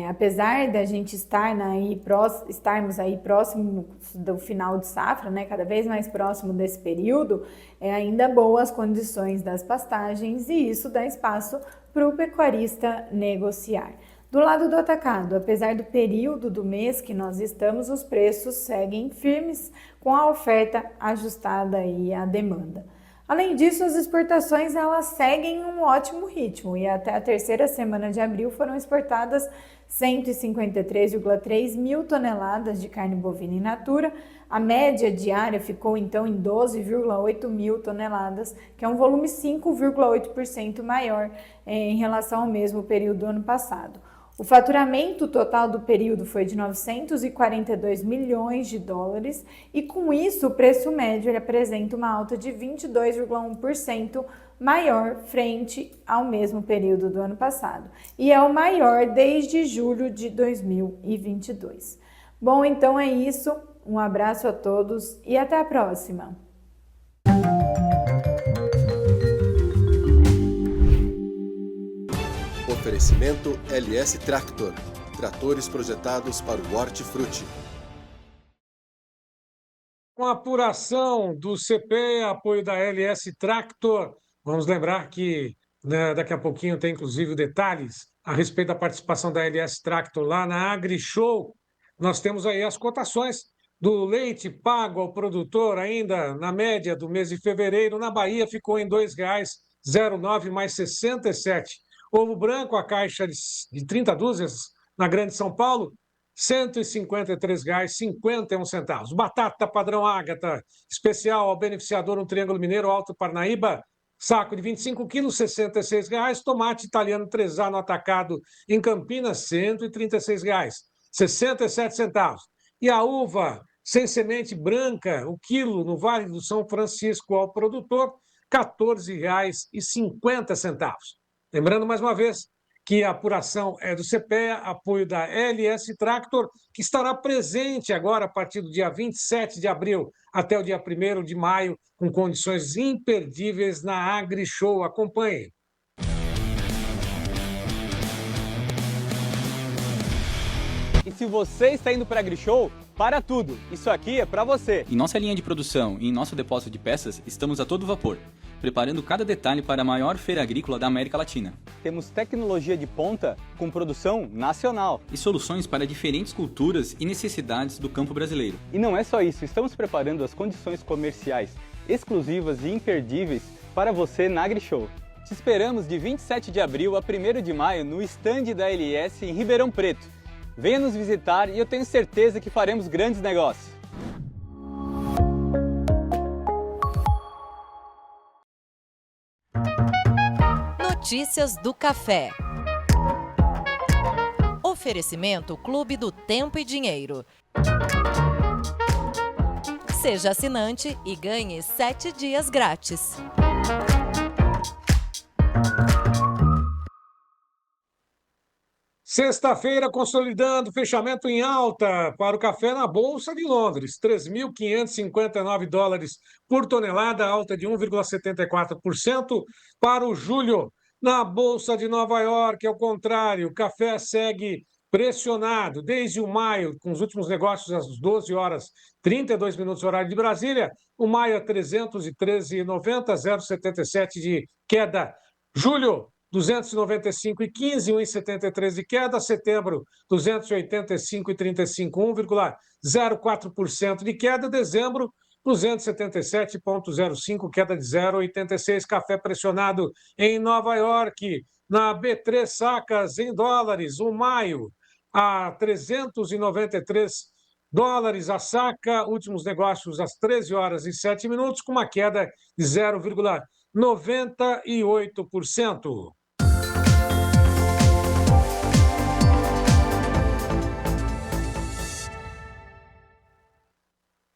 Apesar da gente estarmos aí próximo do final de safra, né, cada vez mais próximo desse período, ainda boas condições das pastagens e isso dá espaço para o pecuarista negociar. Do lado do atacado, apesar do período do mês que nós estamos, os preços seguem firmes com a oferta ajustada aí à demanda. Além disso, as exportações elas seguem um ótimo ritmo e até a terceira semana de abril foram exportadas 153,3 mil toneladas de carne bovina in natura. A média diária ficou então em 12,8 mil toneladas, que é um volume 5,8% maior em relação ao mesmo período do ano passado. O faturamento total do período foi de 942 milhões de dólares e com isso o preço médio ele apresenta uma alta de 22,1% maior frente ao mesmo período do ano passado e é o maior desde julho de 2022. Bom, então é isso, um abraço a todos e até a próxima! Oferecimento LS Tractor, tratores projetados para o hortifruti. Com a apuração do CPEA, apoio da LS Tractor, vamos lembrar que daqui a pouquinho tem inclusive detalhes a respeito da participação da LS Tractor lá na AgriShow. Nós temos aí as cotações do leite pago ao produtor ainda na média do mês de fevereiro. Na Bahia ficou em R$ 2,09 mais 67. Ovo branco, a caixa de 30 dúzias na Grande São Paulo, R$ 153,51. Batata padrão Ágata, especial ao beneficiador no Triângulo Mineiro, Alto Parnaíba, saco de 25 quilos, R$ 66,00. Tomate italiano 3A no atacado em Campinas, R$ 136,00, 67 centavos. E a uva sem semente branca, o quilo no Vale do São Francisco ao produtor, R$ 14,50. Lembrando mais uma vez que a apuração é do CPEA, apoio da LS Tractor, que estará presente agora a partir do dia 27 de abril até o dia 1º de maio, com condições imperdíveis na AgriShow. Acompanhe. E se você está indo para a AgriShow, para tudo! Isso aqui é para você! Em nossa linha de produção e em nosso depósito de peças, estamos a todo vapor, preparando cada detalhe para a maior feira agrícola da América Latina. Temos tecnologia de ponta com produção nacional. E soluções para diferentes culturas e necessidades do campo brasileiro. E não é só isso, estamos preparando as condições comerciais exclusivas e imperdíveis para você na AgriShow. Te esperamos de 27 de abril a 1º de maio no estande da LS em Ribeirão Preto. Venha nos visitar e eu tenho certeza que faremos grandes negócios. Notícias do Café. Oferecimento Clube do Tempo e Dinheiro. Seja assinante e ganhe 7 dias grátis. Sexta-feira, consolidando fechamento em alta para o café na Bolsa de Londres. $3.559 por tonelada, alta de 1,74%. Para o julho, na Bolsa de Nova York, ao contrário, o café segue pressionado desde o maio, com os últimos negócios às 12 horas, 32 minutos, horário de Brasília. O maio é 313,90, 0,77 de queda. Julho, 295,15, 1,73 de queda. Setembro, 285,35, 1,04% de queda. Dezembro, 277,05, queda de 0,86. Café pressionado em Nova York, na B3 sacas em dólares. O maio a $393 a saca. Últimos negócios às 13 horas e 7 minutos, com uma queda de 0,98%.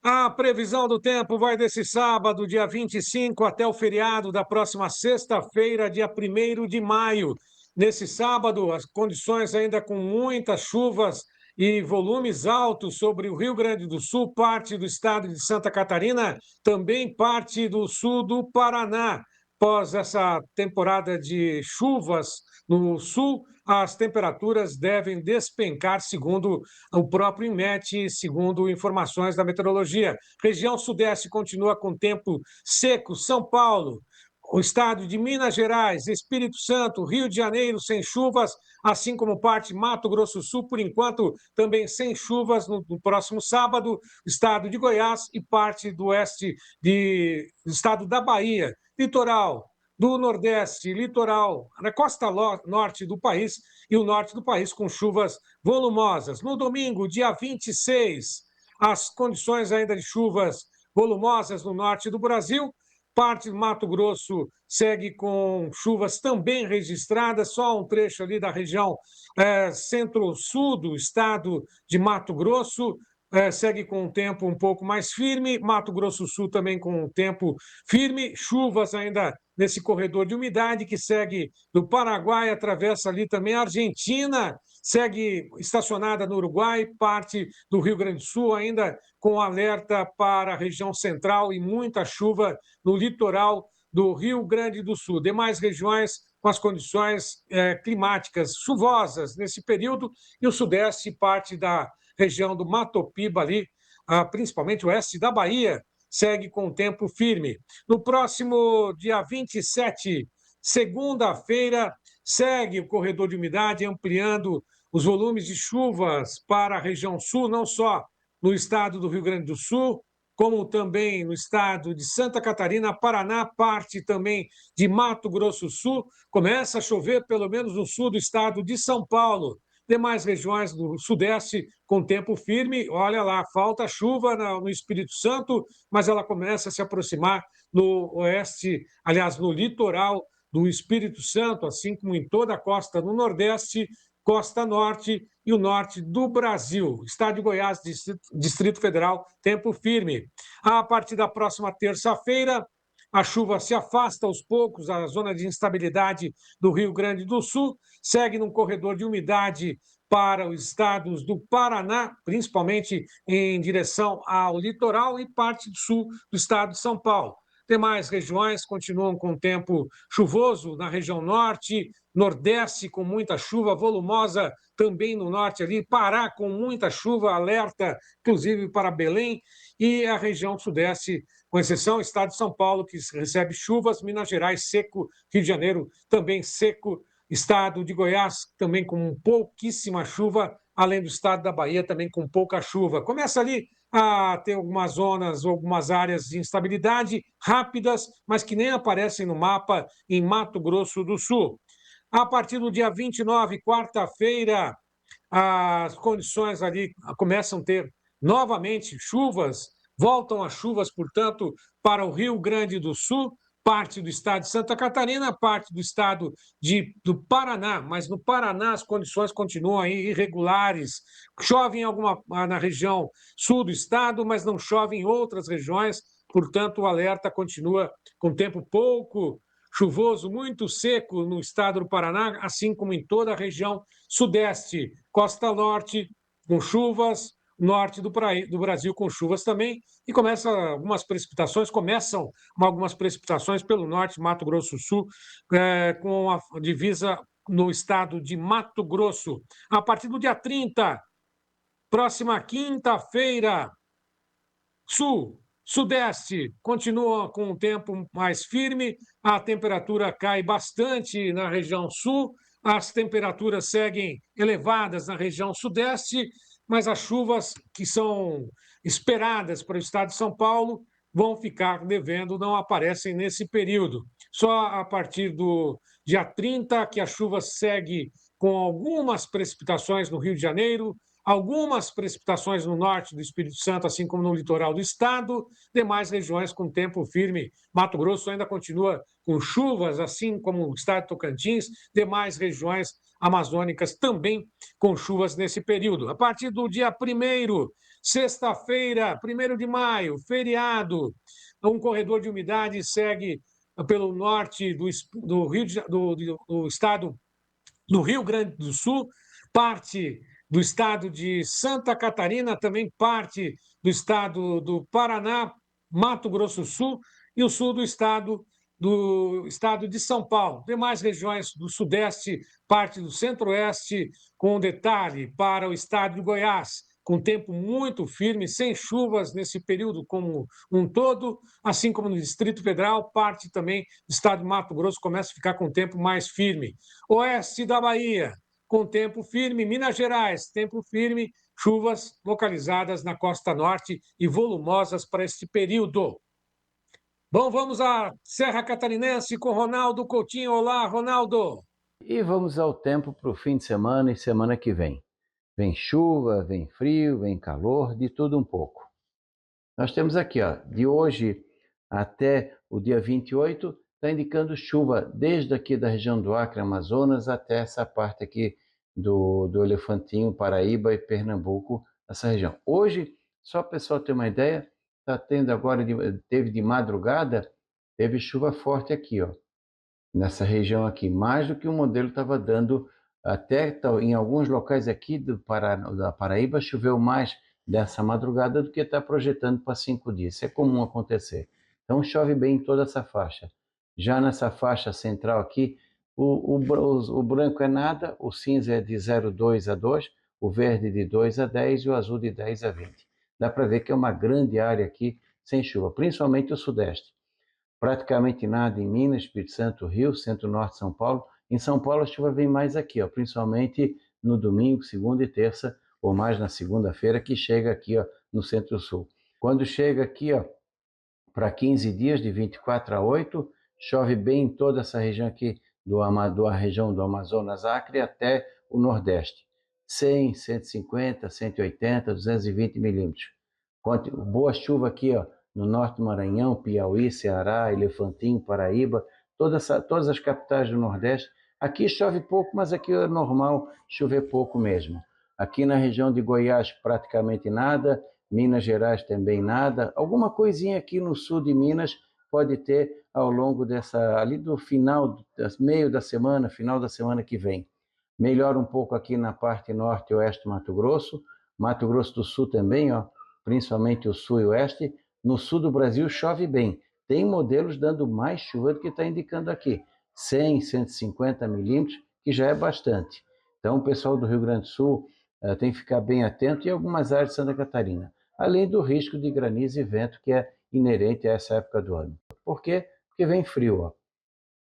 A previsão do tempo vai desse sábado, dia 25, até o feriado da próxima sexta-feira, dia 1º de maio. Nesse sábado, as condições ainda com muitas chuvas e volumes altos sobre o Rio Grande do Sul, parte do estado de Santa Catarina, também parte do sul do Paraná. Após essa temporada de chuvas no sul, as temperaturas devem despencar, segundo o próprio INMET, segundo informações da meteorologia. Região sudeste continua com tempo seco. São Paulo, o estado de Minas Gerais, Espírito Santo, Rio de Janeiro sem chuvas, assim como parte Mato Grosso do Sul, por enquanto também sem chuvas no próximo sábado, estado de Goiás e parte do oeste do estado da Bahia. Litoral do Nordeste, litoral na costa norte do país e o norte do país com chuvas volumosas. No domingo, dia 26, as condições ainda de chuvas volumosas no norte do Brasil. Parte do Mato Grosso segue com chuvas também registradas, só um trecho ali da região centro-sul do estado de Mato Grosso. Segue com um tempo um pouco mais firme. Mato Grosso do Sul também com um tempo firme. Chuvas ainda nesse corredor de umidade que segue do Paraguai, atravessa ali também a Argentina, segue estacionada no Uruguai, parte do Rio Grande do Sul, ainda com alerta para a região central e muita chuva no litoral do Rio Grande do Sul. Demais regiões com as condições climáticas chuvosas nesse período, e o Sudeste, parte da região do Mato Piba ali, principalmente o oeste da Bahia, segue com tempo firme. No próximo dia 27, segunda-feira, segue o corredor de umidade ampliando os volumes de chuvas para a região sul, não só no estado do Rio Grande do Sul, como também no estado de Santa Catarina, Paraná, parte também de Mato Grosso do Sul. Começa a chover pelo menos no sul do estado de São Paulo. Demais regiões do Sudeste com tempo firme, olha lá, falta chuva no Espírito Santo, mas ela começa a se aproximar no oeste, aliás, no litoral do Espírito Santo, assim como em toda a costa do Nordeste, costa norte e o norte do Brasil. Estado de Goiás, Distrito Federal, tempo firme. A partir da próxima terça-feira, a chuva se afasta aos poucos, a zona de instabilidade do Rio Grande do Sul segue num corredor de umidade para os estados do Paraná, principalmente em direção ao litoral e parte do sul do estado de São Paulo. Demais regiões continuam com tempo chuvoso na região norte, nordeste com muita chuva volumosa, também no norte ali, Pará com muita chuva, alerta inclusive para Belém, e a região sudeste, com exceção do estado de São Paulo, que recebe chuvas, Minas Gerais seco, Rio de Janeiro também seco, estado de Goiás também com pouquíssima chuva, além do estado da Bahia também com pouca chuva. Começa ali a ter algumas zonas, algumas áreas de instabilidade rápidas, mas que nem aparecem no mapa em Mato Grosso do Sul. A partir do dia 29, quarta-feira, as condições ali começam a ter novamente chuvas, voltam as chuvas, portanto, para o Rio Grande do Sul, parte do estado de Santa Catarina, parte do estado do Paraná, mas no Paraná as condições continuam aí irregulares. Chove na região sul do estado, mas não chove em outras regiões, portanto, o alerta continua com tempo pouco chuvoso, muito seco no estado do Paraná, assim como em toda a região sudeste, costa norte, com chuvas, norte do Brasil com chuvas também, e começam algumas precipitações pelo norte, Mato Grosso do Sul, com a divisa no estado de Mato Grosso. A partir do dia 30, próxima quinta-feira, Sudeste continua com o tempo mais firme, a temperatura cai bastante na região sul, as temperaturas seguem elevadas na região sudeste, mas as chuvas que são esperadas para o estado de São Paulo vão ficar devendo, não aparecem nesse período. Só a partir do dia 30 que a chuva segue com algumas precipitações no Rio de Janeiro, algumas precipitações no norte do Espírito Santo, assim como no litoral do estado, demais regiões com tempo firme. Mato Grosso ainda continua com chuvas, assim como o estado de Tocantins, demais regiões amazônicas também com chuvas nesse período. A partir do dia 1º, sexta-feira, 1º de maio, feriado, um corredor de umidade segue pelo norte do estado do Rio Grande do Sul, parte do estado de Santa Catarina, também parte do estado do Paraná, Mato Grosso do Sul e o sul do estado de São Paulo. Demais regiões do Sudeste, parte do Centro-Oeste, com detalhe para o estado de Goiás, com tempo muito firme, sem chuvas nesse período como um todo, assim como no Distrito Federal, parte também do estado de Mato Grosso começa a ficar com tempo mais firme. Oeste da Bahia, com tempo firme, Minas Gerais, tempo firme, chuvas localizadas na costa norte e volumosas para este período. Bom, vamos à Serra Catarinense com Ronaldo Coutinho. Olá, Ronaldo. E vamos ao tempo para o fim de semana e semana que vem. Vem chuva, vem frio, vem calor, de tudo um pouco. Nós temos aqui, de hoje até o dia 28, está indicando chuva desde aqui da região do Acre, Amazonas, até essa parte aqui do Elefantinho, Paraíba e Pernambuco, essa região. Hoje, só para o pessoal ter uma ideia, está tendo agora, teve de madrugada, teve chuva forte aqui, nessa região aqui, mais do que o modelo estava dando, até em alguns locais aqui da Paraíba choveu mais dessa madrugada do que está projetando para 5 dias. Isso é comum acontecer. Então chove bem em toda essa faixa. Já nessa faixa central aqui, o branco é nada, o cinza é de 0,2 a 2, o verde de 2 a 10 e o azul de 10 a 20. Dá para ver que é uma grande área aqui sem chuva, principalmente o sudeste. Praticamente nada em Minas, Espírito Santo, Rio, Centro-Norte, São Paulo. Em São Paulo a chuva vem mais aqui, principalmente no domingo, segunda e terça, ou mais na segunda-feira, que chega aqui no Centro-Sul. Quando chega aqui para 15 dias, de 24 a 8, chove bem em toda essa região aqui, da região do Amazonas Acre até o Nordeste. 100, 150, 180, 220 milímetros. Boa chuva aqui, ó, no norte do Maranhão, Piauí, Ceará, Elefantinho, Paraíba, todas as capitais do Nordeste. Aqui chove pouco, mas aqui é normal chover pouco mesmo. Aqui na região de Goiás praticamente nada, Minas Gerais também nada. Alguma coisinha aqui no sul de Minas pode ter ao longo ali do meio da semana, final da semana que vem. Melhora um pouco aqui na parte norte e oeste do Mato Grosso do Sul também, ó, principalmente o sul e oeste. No sul do Brasil chove bem. Tem modelos dando mais chuva do que está indicando aqui. 100, 150 milímetros, que já é bastante. Então, o pessoal do Rio Grande do Sul tem que ficar bem atento, e algumas áreas de Santa Catarina. Além do risco de granizo e vento, que é inerente a essa época do ano. Por quê? Porque vem frio.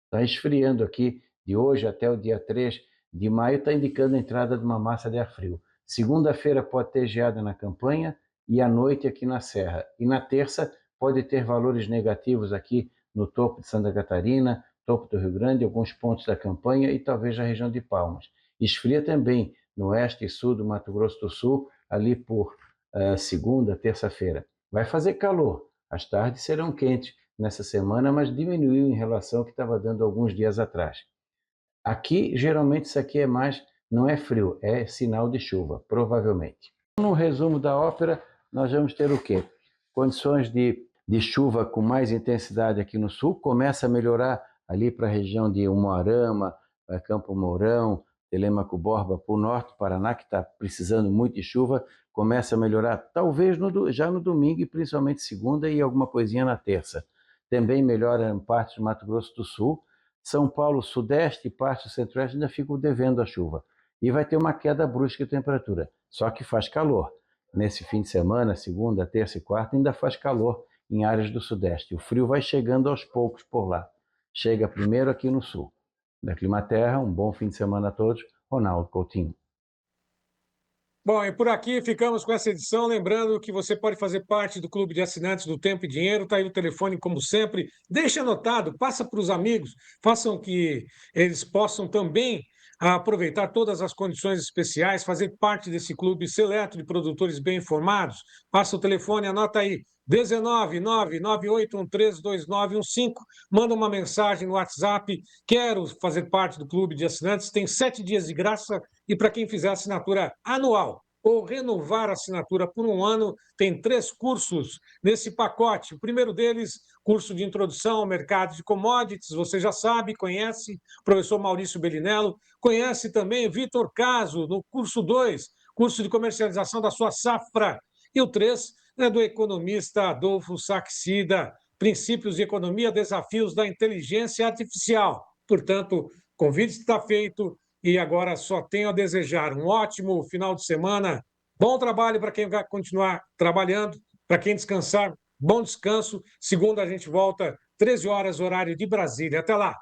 Está esfriando aqui de hoje até o dia 3 de maio, está indicando a entrada de uma massa de ar frio. Segunda-feira pode ter geada na campanha e à noite aqui na Serra. E na terça pode ter valores negativos aqui no topo de Santa Catarina, topo do Rio Grande, alguns pontos da campanha e talvez na região de Palmas. Esfria também no oeste e sul do Mato Grosso do Sul, ali por segunda, terça-feira. Vai fazer calor, as tardes serão quentes nessa semana, mas diminuiu em relação ao que estava dando alguns dias atrás. Aqui, geralmente, isso aqui não é frio, é sinal de chuva, provavelmente. No resumo da ópera, nós vamos ter o quê? Condições de chuva com mais intensidade aqui no sul, começa a melhorar ali para a região de Umuarama, Campo Mourão, Telêmaco Borba, para o norte do Paraná, que está precisando muito de chuva, começa a melhorar talvez já no domingo e principalmente segunda e alguma coisinha na terça. Também melhora em partes do Mato Grosso do Sul. São Paulo, Sudeste e parte do Centro-Oeste ainda ficam devendo a chuva. E vai ter uma queda brusca de temperatura, só que faz calor. Nesse fim de semana, segunda, terça e quarta, ainda faz calor em áreas do Sudeste. O frio vai chegando aos poucos por lá. Chega primeiro aqui no Sul. Da Climaterra, um bom fim de semana a todos. Ronaldo Coutinho. Bom, e por aqui ficamos com essa edição. Lembrando que você pode fazer parte do Clube de Assinantes do Tempo e Dinheiro. Está aí o telefone, como sempre. Deixe anotado, passa para os amigos, façam que eles possam também aproveitar todas as condições especiais, fazer parte desse clube seleto de produtores bem informados. Passa o telefone, anota aí, 19998132915. Manda uma mensagem no WhatsApp, quero fazer parte do Clube de Assinantes, tem 7 dias de graça, e para quem fizer assinatura anual ou renovar a assinatura por um ano, tem 3 cursos nesse pacote. O primeiro deles, curso de introdução ao mercado de commodities, você já sabe, conhece o professor Maurício Bellinello, conhece também Vitor Caso, no curso 2, curso de comercialização da sua safra, e o 3 é do economista Adolfo Saxida, Princípios de Economia, Desafios da Inteligência Artificial. Portanto, o convite está feito e agora só tenho a desejar um ótimo final de semana, bom trabalho para quem vai continuar trabalhando, para quem descansar, bom descanso. Segunda a gente volta, 13 horas, horário de Brasília. Até lá!